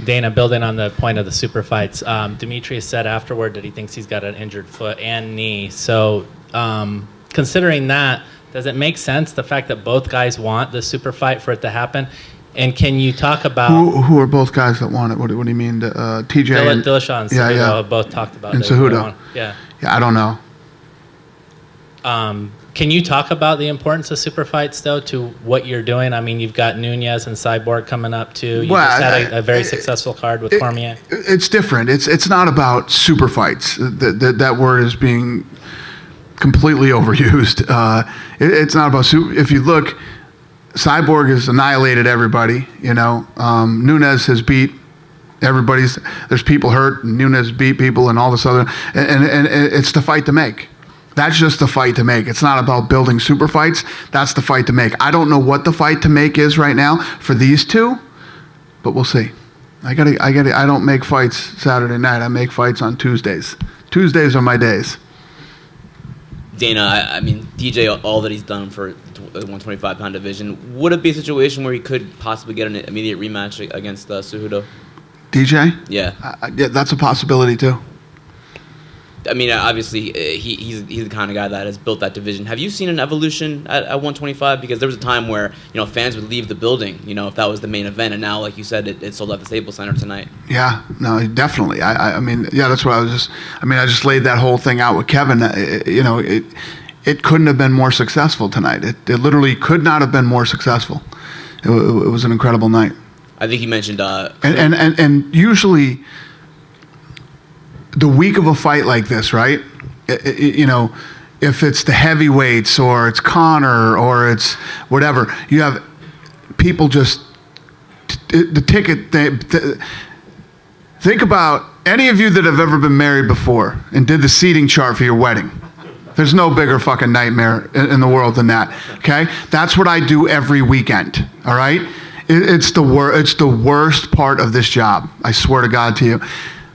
Dana, building on the point of the super fights, Demetrius said afterward that he thinks he's got an injured foot and knee. So considering that, does it make sense, the fact that both guys want the super fight, for it to happen? And can you talk about... Who are both guys that want it? What do you mean? TJ and... Dillashaw and Cejudo have both talked about it. And Cejudo. Yeah, I don't know. Can you talk about the importance of super fights, though, to what you're doing? I mean, you've got Nunez and Cyborg coming up, too. You just had a very successful card with Cormier. It's different. It's not about super fights. That word is being completely overused. It's not about super. If you look, Cyborg has annihilated everybody. You know, Nunez has beat everybody's. There's people hurt. And Nunez beat people and all this other. And it's the fight to make. That's just the fight to make. It's not about building super fights. That's the fight to make. I don't know what the fight to make is right now for these two, but we'll see. I don't make fights Saturday night. I make fights on Tuesdays. Tuesdays are my days. Dana, I mean, DJ, all that he's done for the 125-pound division, would it be a situation where he could possibly get an immediate rematch against Cejudo? DJ? Yeah. Yeah, that's a possibility too. I mean, obviously, he's the kind of guy that has built that division. Have you seen an evolution at 125? Because there was a time where, you know, fans would leave the building, you know, if that was the main event, and now, like you said, it sold out the Staples Center tonight. Yeah, no, definitely. I mean, yeah, that's what I was just. I mean, I just laid that whole thing out with Kevin. You know, it couldn't have been more successful tonight. It literally could not have been more successful. It was an incredible night. I think you mentioned. And usually, the week of a fight like this, right? You know, if it's the heavyweights or it's Conor or it's whatever, you have people just the ticket. Think about any of you that have ever been married before and did the seating chart for your wedding. There's no bigger fucking nightmare in the world than that. Okay, that's what I do every weekend. All right, it's the worst part of this job. I swear to God to you.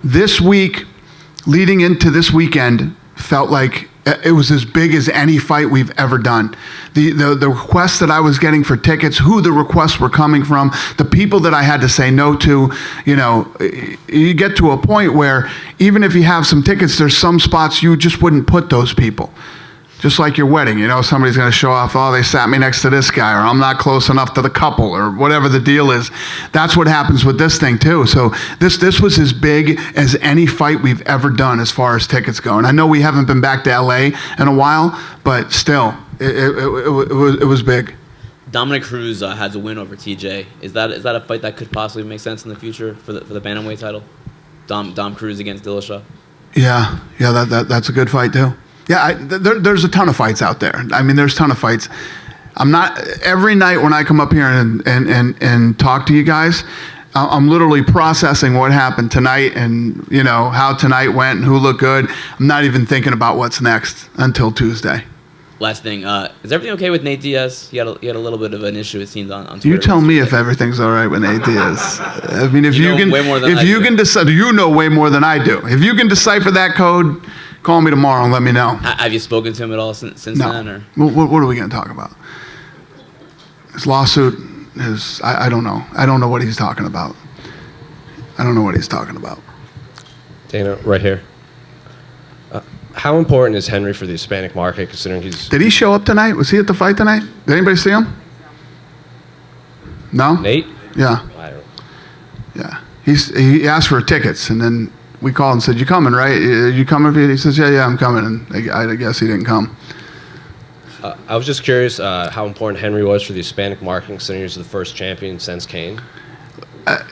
This week, leading into this weekend, felt like it was as big as any fight we've ever done. The requests that I was getting for tickets, who the requests were coming from, the people that I had to say no to, you know, you get to a point where even if you have some tickets, there's some spots you just wouldn't put those people. Just like your wedding, somebody's going to show off, oh, they sat me next to this guy, or I'm not close enough to the couple, or whatever the deal is. That's what happens with this thing, too. So this was as big as any fight we've ever done as far as tickets go. And I know we haven't been back to LA in a while, but still, it was big. Dominic Cruz has a win over TJ. Is that a fight that could possibly make sense in the future for the bantamweight title? Dom Cruz against Dillashaw? Yeah, that's a good fight, too. Yeah, there's a ton of fights out there. I mean, there's a ton of fights. I'm not, every night when I come up here and talk to you guys, I'm literally processing what happened tonight and, how tonight went and who looked good. I'm not even thinking about what's next until Tuesday. Last thing, is everything okay with Nate Diaz? He had a little bit of an issue, it seems, on Twitter. You tell me if everything's all right with Nate Diaz. I mean, if you can, decide, you know way more than I do. If you can decipher that code, call me tomorrow and let me know. Have you spoken to him at all since then? Or? What are we going to talk about? His lawsuit is, I don't know. I don't know what he's talking about. Dana, right here. How important is Henry for the Hispanic market, considering he's... Did he show up tonight? Was he at the fight tonight? Did anybody see him? No? Nate? Yeah. I don't... Yeah. He asked for tickets, and then we called and said, you coming, right? You coming? He says, yeah, I'm coming. And I guess he didn't come. I was just curious how important Henry was for the Hispanic market, considering he was the first champion since Kane.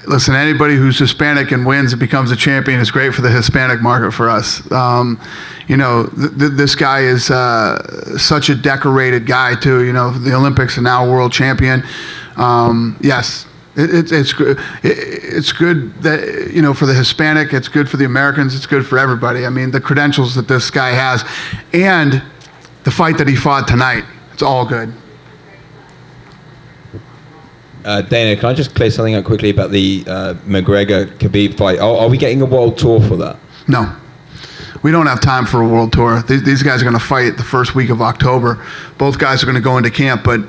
Listen, anybody who's Hispanic and wins and becomes a champion is great for the Hispanic market for us. This guy is such a decorated guy, too. The Olympics and now a world champion. Yes. It's good that, for the Hispanic, it's good for the Americans, it's good for everybody. I mean, the credentials that this guy has and the fight that he fought tonight, it's all good. Dana, can I just clear something up quickly about the McGregor-Khabib fight? Are we getting a world tour for that? No. We don't have time for a world tour. These guys are going to fight the first week of October. Both guys are going to go into camp, but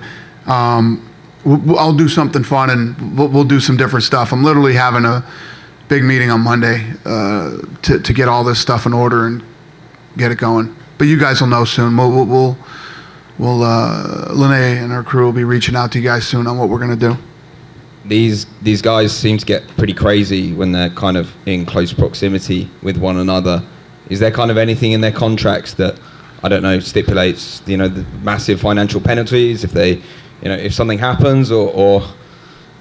I'll do something fun and we'll do some different stuff. I'm literally having a big meeting on Monday to get all this stuff in order and get it going. But you guys will know soon. We'll Lene and our crew will be reaching out to you guys soon on what we're going to do. These guys seem to get pretty crazy when they're kind of in close proximity with one another. Is there kind of anything in their contracts that, I don't know, stipulates, the massive financial penalties if they, if something happens or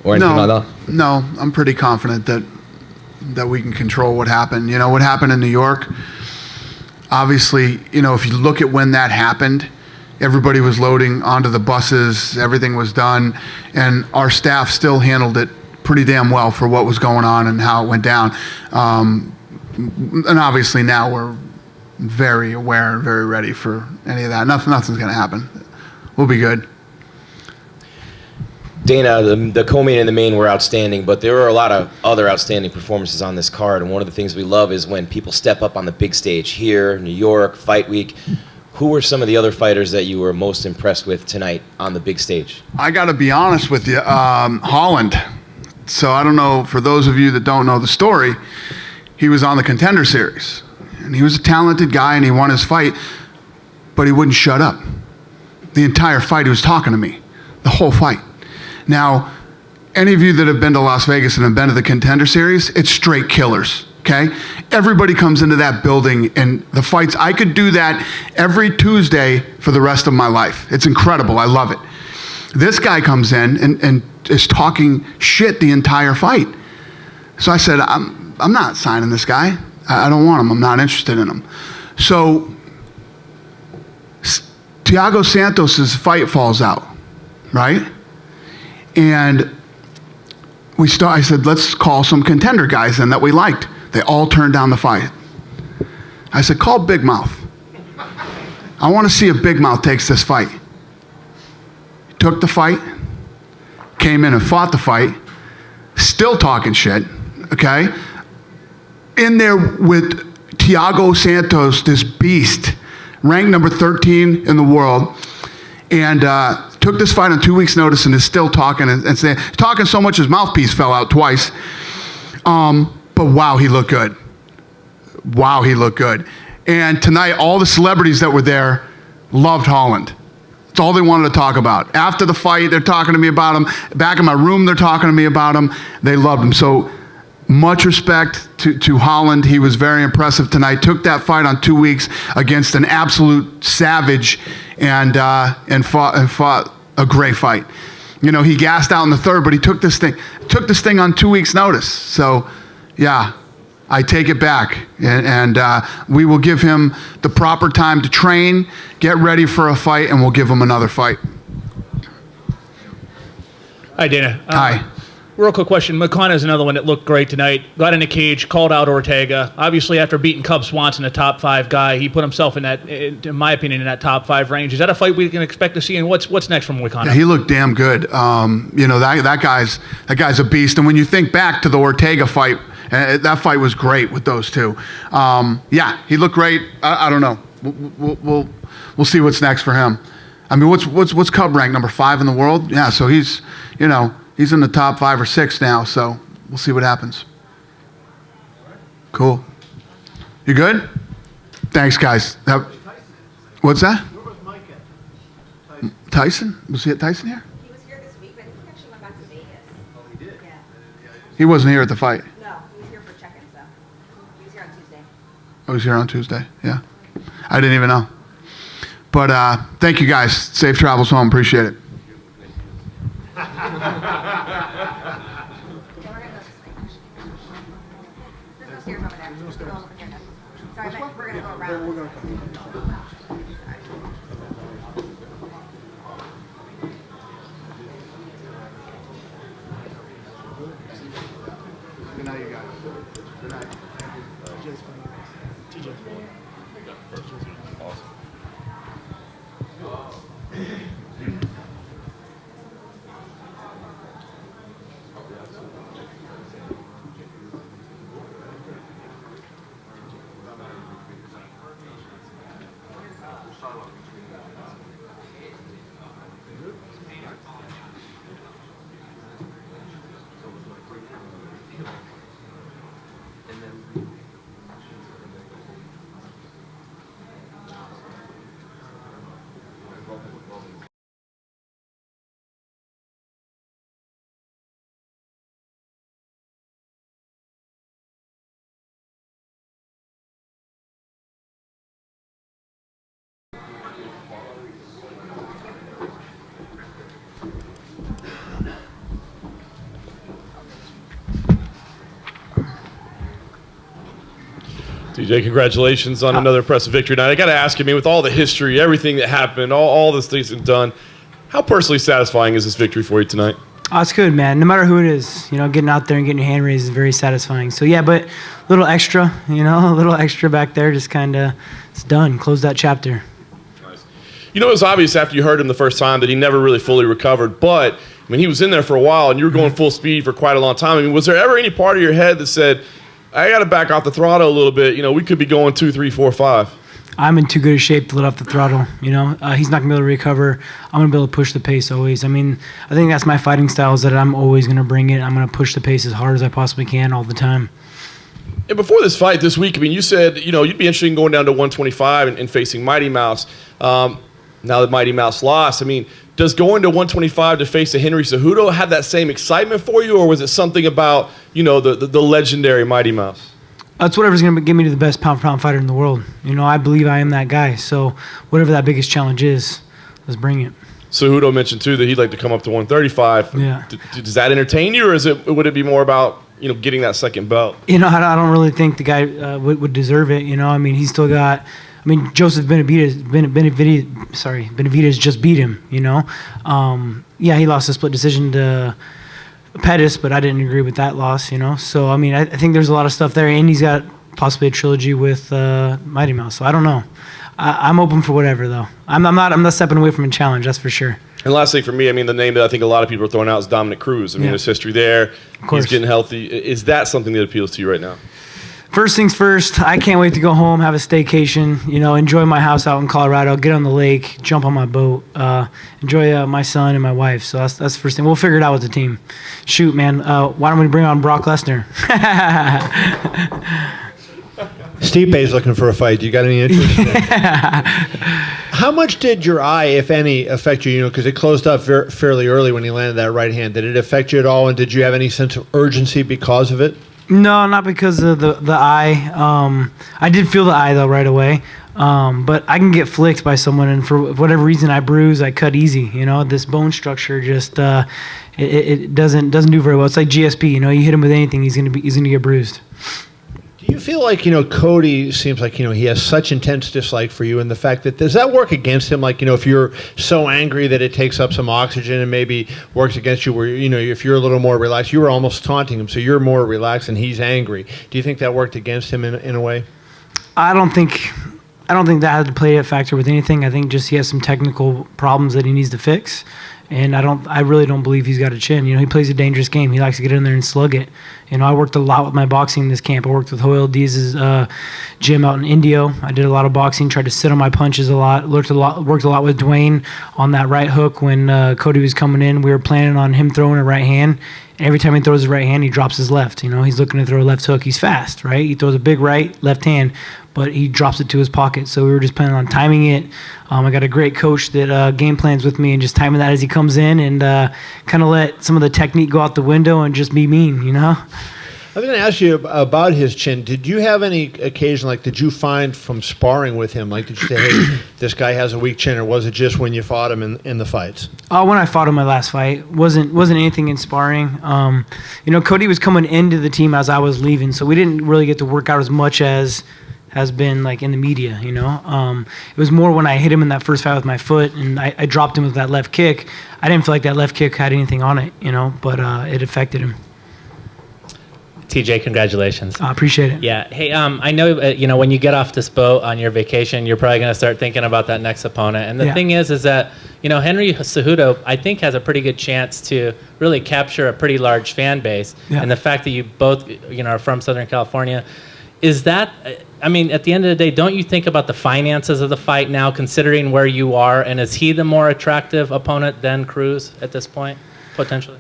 anything like that? No, I'm pretty confident that we can control what happened. What happened in New York, obviously, if you look at when that happened, everybody was loading onto the buses, everything was done, and our staff still handled it pretty damn well for what was going on and how it went down. And obviously now we're very aware and very ready for any of that. Nothing's going to happen. We'll be good. Dana, the co-main and the main were outstanding, but there were a lot of other outstanding performances on this card, and one of the things we love is when people step up on the big stage here, New York, Fight Week. Who were some of the other fighters that you were most impressed with tonight on the big stage? I got to be honest with you, Holland. So I don't know, for those of you that don't know the story, he was on the Contender Series. And he was a talented guy and he won his fight, but he wouldn't shut up. The entire fight he was talking to me, the whole fight. Now, any of you that have been to Las Vegas and have been to the Contender Series, it's straight killers. Okay? Everybody comes into that building and the fights, I could do that every Tuesday for the rest of my life. It's incredible. I love it. This guy comes in and is talking shit the entire fight. So I said, I'm not signing this guy. I don't want him. I'm not interested in him. So Thiago Santos' fight falls out, right? And I said, let's call some contender guys in that we liked. They all turned down the fight. I said, call Big Mouth. I want to see if Big Mouth takes this fight. He took the fight, came in and fought the fight, still talking shit, okay? In there with Thiago Santos, this beast, ranked number 13 in the world, and took this fight on 2 weeks' notice and is still talking and saying, talking so much his mouthpiece fell out twice. But wow, he looked good. Wow, he looked good. And tonight, all the celebrities that were there loved Holland. That's all they wanted to talk about. After the fight, they're talking to me about him. Back in my room, they're talking to me about him. They loved him. So much respect to Holland. He was very impressive tonight. Took that fight on 2 weeks against an absolute savage and fought a great fight. You know, he gassed out in the third, but he took this thing on 2 weeks' notice. So, yeah, I take it back, and we will give him the proper time to train, get ready for a fight, and we'll give him another fight. Hi, Dana. Hi. Real quick question. McConnell is another one that looked great tonight. Got in the cage, called out Ortega. Obviously, after beating Cub Swanson, a top 5 guy, he put himself in that, in my opinion, in that top 5 range. Is that a fight we can expect to see? And what's next from McConnell? Yeah, he looked damn good. You know, that guy's a beast. And when you think back to the Ortega fight, that fight was great with those two. Yeah, he looked great. I don't know. We'll see what's next for him. I mean, what's Cub ranked? Number 5 in the world? Yeah, so he's, you know, he's in the top 5 or 6 now, so we'll see what happens. Cool. You good? Thanks, guys. What's that? Tyson? Was he at Tyson here? He was here this week, but I think he actually went back to Vegas. Oh, he did? Yeah. He wasn't here at the fight. No, he was here for check-in stuff. He was here on Tuesday. Oh, he was here on Tuesday. Yeah. I didn't even know. But thank you, guys. Safe travels home. Appreciate it. There's no stairs over there. We're going over here now. Sorry, but we're going to go around. Good night, you guys. Good night. TJ. Awesome. TJ, congratulations on another impressive victory tonight. I got to ask you, I mean, with all the history, everything that happened, all this things that done, how personally satisfying is this victory for you tonight? Oh, it's good, man. No matter who it is, you know, getting out there and getting your hand raised is very satisfying. So, yeah, but a little extra, you know, a little extra back there, just kind of, it's done. Close that chapter. Nice. You know, it was obvious after you heard him the first time that he never really fully recovered, but, I mean, he was in there for a while, and you were going full speed for quite a long time. I mean, was there ever any part of your head that said, I got to back off the throttle a little bit, you know, we could be going 2, 3, 4, 5? I'm in too good a shape to let off the throttle, you know. He's not going to be able to recover. I'm going to be able to push the pace always. I mean, I think that's my fighting style is that I'm always going to bring it. I'm going to push the pace as hard as I possibly can all the time. And before this fight this week, I mean, you said, you know, you'd be interested in going down to 125 and facing Mighty Mouse. Now that Mighty Mouse lost, I mean, does going to 125 to face a Henry Cejudo have that same excitement for you, or was it something about, you know, the legendary Mighty Mouse? It's whatever's going to get me to the best pound-for-pound fighter in the world. You know, I believe I am that guy. So whatever that biggest challenge is, let's bring it. Cejudo mentioned, too, that he'd like to come up to 135. Yeah. Does that entertain you, or would it be more about, you know, getting that second belt? You know, I don't really think the guy would deserve it. You know, I mean, he's still got – I mean, Joseph Benavidez just beat him, you know. Yeah, he lost a split decision to Pettis, but I didn't agree with that loss, you know. So, I mean, I think there's a lot of stuff there, and he's got possibly a trilogy with Mighty Mouse. So, I don't know. I'm open for whatever, though. I'm not stepping away from a challenge, that's for sure. And last thing for me, I mean, the name that I think a lot of people are throwing out is Dominic Cruz. I mean, there's history there. He's getting healthy. Is that something that appeals to you right now? First things first, I can't wait to go home, have a staycation, you know, enjoy my house out in Colorado, get on the lake, jump on my boat, enjoy my son and my wife. So that's the first thing. We'll figure it out with the team. Shoot, man, why don't we bring on Brock Lesnar? Stipe's looking for a fight. You got any interest? How much did your eye, if any, affect you? You know, because it closed up fairly early when he landed that right hand. Did it affect you at all, and did you have any sense of urgency because of it? No, not because of the eye. I did feel the eye though right away. But I can get flicked by someone, and for whatever reason, I bruise. I cut easy. You know, this bone structure just it doesn't do very well. It's like GSP. You know, you hit him with anything, he's gonna get bruised. Do you feel like, you know, Cody seems like, you know, he has such intense dislike for you, and the fact that does that work against him? Like, you know, if you're so angry that it takes up some oxygen and maybe works against you, where, you know, if you're a little more relaxed, you were almost taunting him, so you're more relaxed and he's angry. Do you think that worked against him in a way? I don't think that had to play a factor with anything. I think just he has some technical problems that he needs to fix. And I really don't believe he's got a chin. You know, he plays a dangerous game. He likes to get in there and slug it. You know, I worked a lot with my boxing this camp. I worked with Hoyle Diaz's gym out in Indio. I did a lot of boxing, tried to sit on my punches a lot. Worked a lot with Dwayne on that right hook when Cody was coming in. We were planning on him throwing a right hand. And every time he throws his right hand, he drops his left. You know, he's looking to throw a left hook. He's fast, right? He throws a big right, left hand, but he drops it to his pocket. So we were just planning on timing it. I got a great coach that game plans with me and just timing that as he comes in and kind of let some of the technique go out the window and just be mean, you know? I was going to ask you about his chin. Did you have any occasion, like, did you find from sparring with him, like, did you say, hey, this guy has a weak chin, or was it just when you fought him in the fights? When I fought him my last fight, wasn't anything in sparring. You know, Cody was coming into the team as I was leaving, so we didn't really get to work out as much as has been like in the media, you know. It was more when I hit him in that first fight with my foot and I dropped him with that left kick. I didn't feel like that left kick had anything on it, you know, but it affected him. TJ, congratulations. I appreciate it. Yeah. Hey, I know, you know, when you get off this boat on your vacation, you're probably going to start thinking about that next opponent. And the thing is that, you know, Henry Cejudo, I think, has a pretty good chance to really capture a pretty large fan base. Yeah. And the fact that you both, you know, are from Southern California, is that, I mean, at the end of the day, don't you think about the finances of the fight now, considering where you are? And is he the more attractive opponent than Cruz at this point, potentially?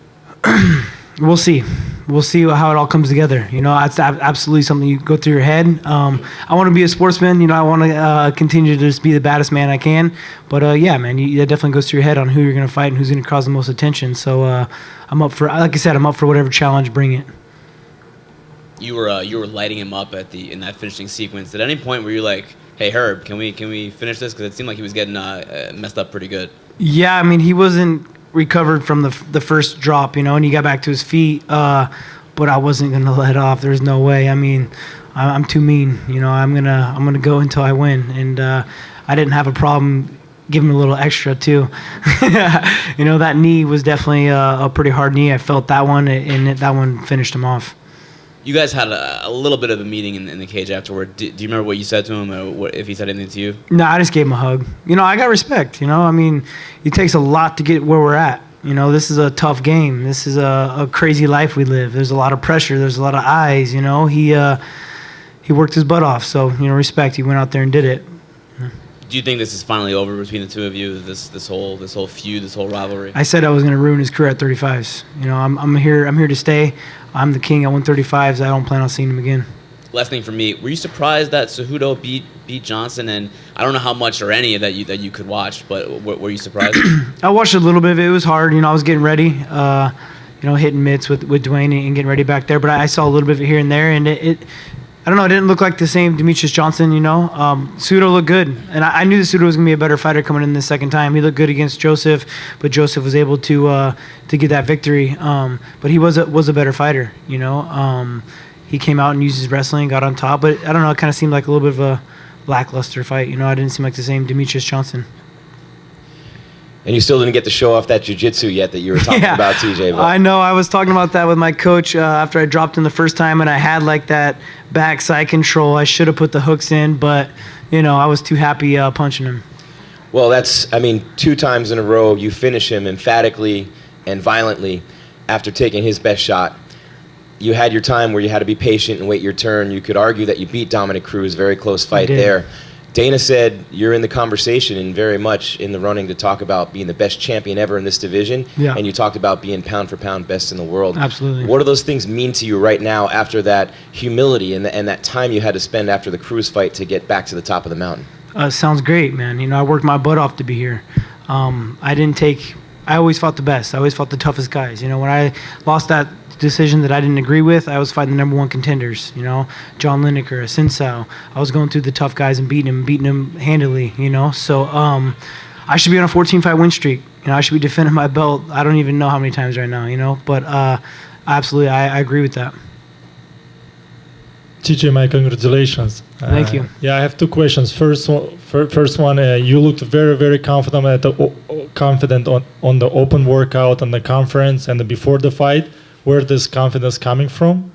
We'll see. We'll see how it all comes together. You know, it's absolutely something you go through your head. I want to be a sportsman. You know, I want to continue to just be the baddest man I can. But yeah, man, that definitely goes through your head on who you're going to fight and who's going to cause the most attention. So I'm up for, like I said, I'm up for whatever challenge, bring it. You were lighting him up in that finishing sequence. At any point were you like, "Hey Herb, can we finish this?" Because it seemed like he was getting messed up pretty good. Yeah, I mean, he wasn't recovered from the first drop, you know, and he got back to his feet. But I wasn't gonna let off. There's no way. I mean, I'm too mean. You know, I'm gonna go until I win. And I didn't have a problem giving him a little extra too. You know, that knee was definitely a pretty hard knee. I felt that one, and that one finished him off. You guys had a little bit of a meeting in the cage afterward. Do you remember what you said to him, or if he said anything to you? No, I just gave him a hug. You know, I got respect. You know, I mean, it takes a lot to get where we're at. You know, this is a tough game. This is a crazy life we live. There's a lot of pressure. There's a lot of eyes. You know, he worked his butt off. So, you know, respect. He went out there and did it. Do you think this is finally over between the two of you? This whole feud, this whole rivalry. I said I was going to ruin his career at 35s. You know, I'm here to stay. I'm the king at 135s. I don't plan on seeing him again. Last thing for me, were you surprised that Cejudo beat Johnson? And I don't know how much or any that you could watch, but were you surprised? I watched a little bit of it. It was hard. You know, I was getting ready. You know, hitting mitts with Dwayne and getting ready back there. But I saw a little bit of it here and there, and it I don't know, it didn't look like the same Demetrius Johnson, you know. Cejudo looked good, and I knew that Cejudo was going to be a better fighter coming in the second time. He looked good against Joseph, but Joseph was able to get that victory. But he was a better fighter, you know. He came out and used his wrestling, got on top, but I don't know, it kind of seemed like a little bit of a lackluster fight, you know. I didn't seem like the same Demetrius Johnson. And you still didn't get to show off that jiu-jitsu yet that you were talking about, TJ. But. I know. I was talking about that with my coach after I dropped him the first time, and I had like that backside control. I should have put the hooks in, but, you know, I was too happy punching him. Well, that's, I mean, 2 times in a row you finish him emphatically and violently after taking his best shot. You had your time where you had to be patient and wait your turn. You could argue that you beat Dominic Cruz. Very close fight there. Dana said you're in the conversation and very much in the running to talk about being the best champion ever in this division. Yeah. And you talked about being pound for pound best in the world. Absolutely. What do those things mean to you right now after that humility and that time you had to spend after the Cruz fight to get back to the top of the mountain? Sounds great, man. I worked my butt off to be here. I always fought the best. I always fought the toughest guys. When I lost that decision that I didn't agree with, I was fighting the number one contenders. John Lineker, Sinsao. I was going through the tough guys and beating them handily. So I should be on a 14-fight win streak. I should be defending my belt. I don't even know how many times right now. But absolutely, I agree with that. TJ, my congratulations. Thank you. Yeah, I have two questions. First one, you looked very, very confident on the open workout and the conference and before the fight. Where this confidence coming from?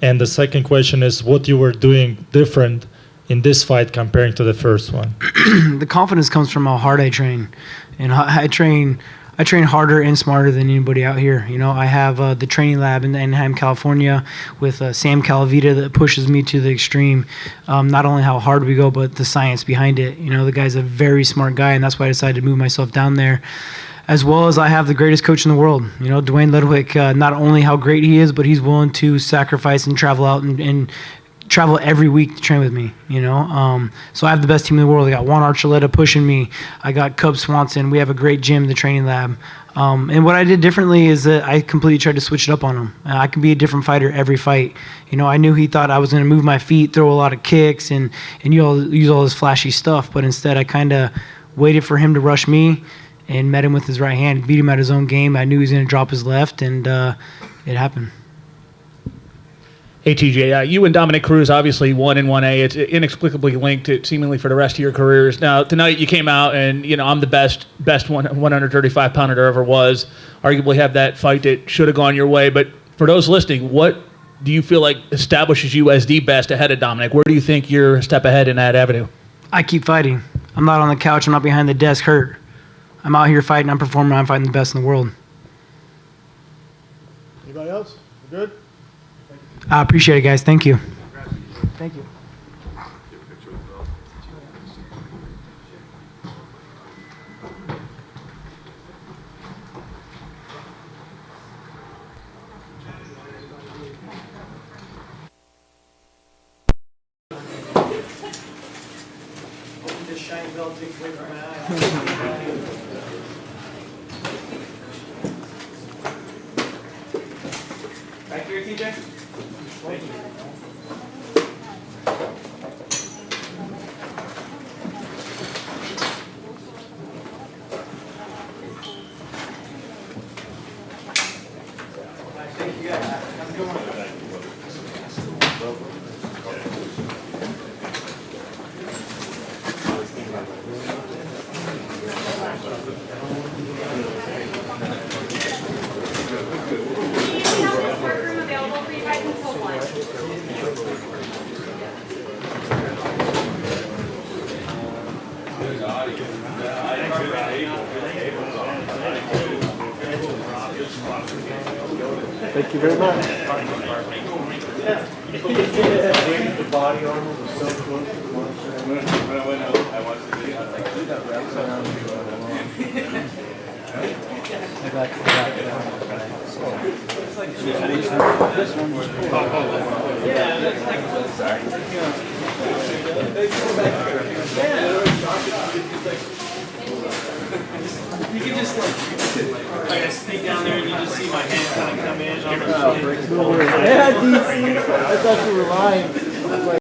And the second question is what you were doing different in this fight comparing to the first one. The confidence comes from how hard I train, and I train harder and smarter than anybody out here. I have the training lab in Anaheim, California, with Sam Calavita that pushes me to the extreme. Not only how hard we go, but the science behind it. The guy's a very smart guy, and that's why I decided to move myself down there. As well as I have the greatest coach in the world. Dwayne Ludwig, not only how great he is, but he's willing to sacrifice and travel out and travel every week to train with me, So I have the best team in the world. I got Juan Archuleta pushing me. I got Cub Swanson. We have a great gym, the training lab. And what I did differently is that I completely tried to switch it up on him. I can be a different fighter every fight. I knew he thought I was going to move my feet, throw a lot of kicks, and use all this flashy stuff. But instead, I kind of waited for him to rush me and met him with his right hand, beat him at his own game. I knew he was going to drop his left, and it happened. Hey, TJ, you and Dominic Cruz obviously 1 in 1A. It's inexplicably linked seemingly for the rest of your careers. Now, tonight you came out and, I'm the best 135-pounder there ever was. Arguably have that fight that should have gone your way. But for those listening, what do you feel like establishes you as the best ahead of Dominic? Where do you think you're a step ahead in that avenue? I keep fighting. I'm not on the couch. I'm not behind the desk hurt. I'm out here fighting. I'm performing. I'm fighting the best in the world. Anybody else? We're good? I appreciate it, guys. Thank you. Thank you. Back here, TJ. Thank you. Thank you very much. The body armor was so close to the monster. When I went out, I watched the video. I was like, you got wraps around you. This one was You can just I sneak down there and you just see my hand kind of come in. Yeah, DC. I thought you were lying.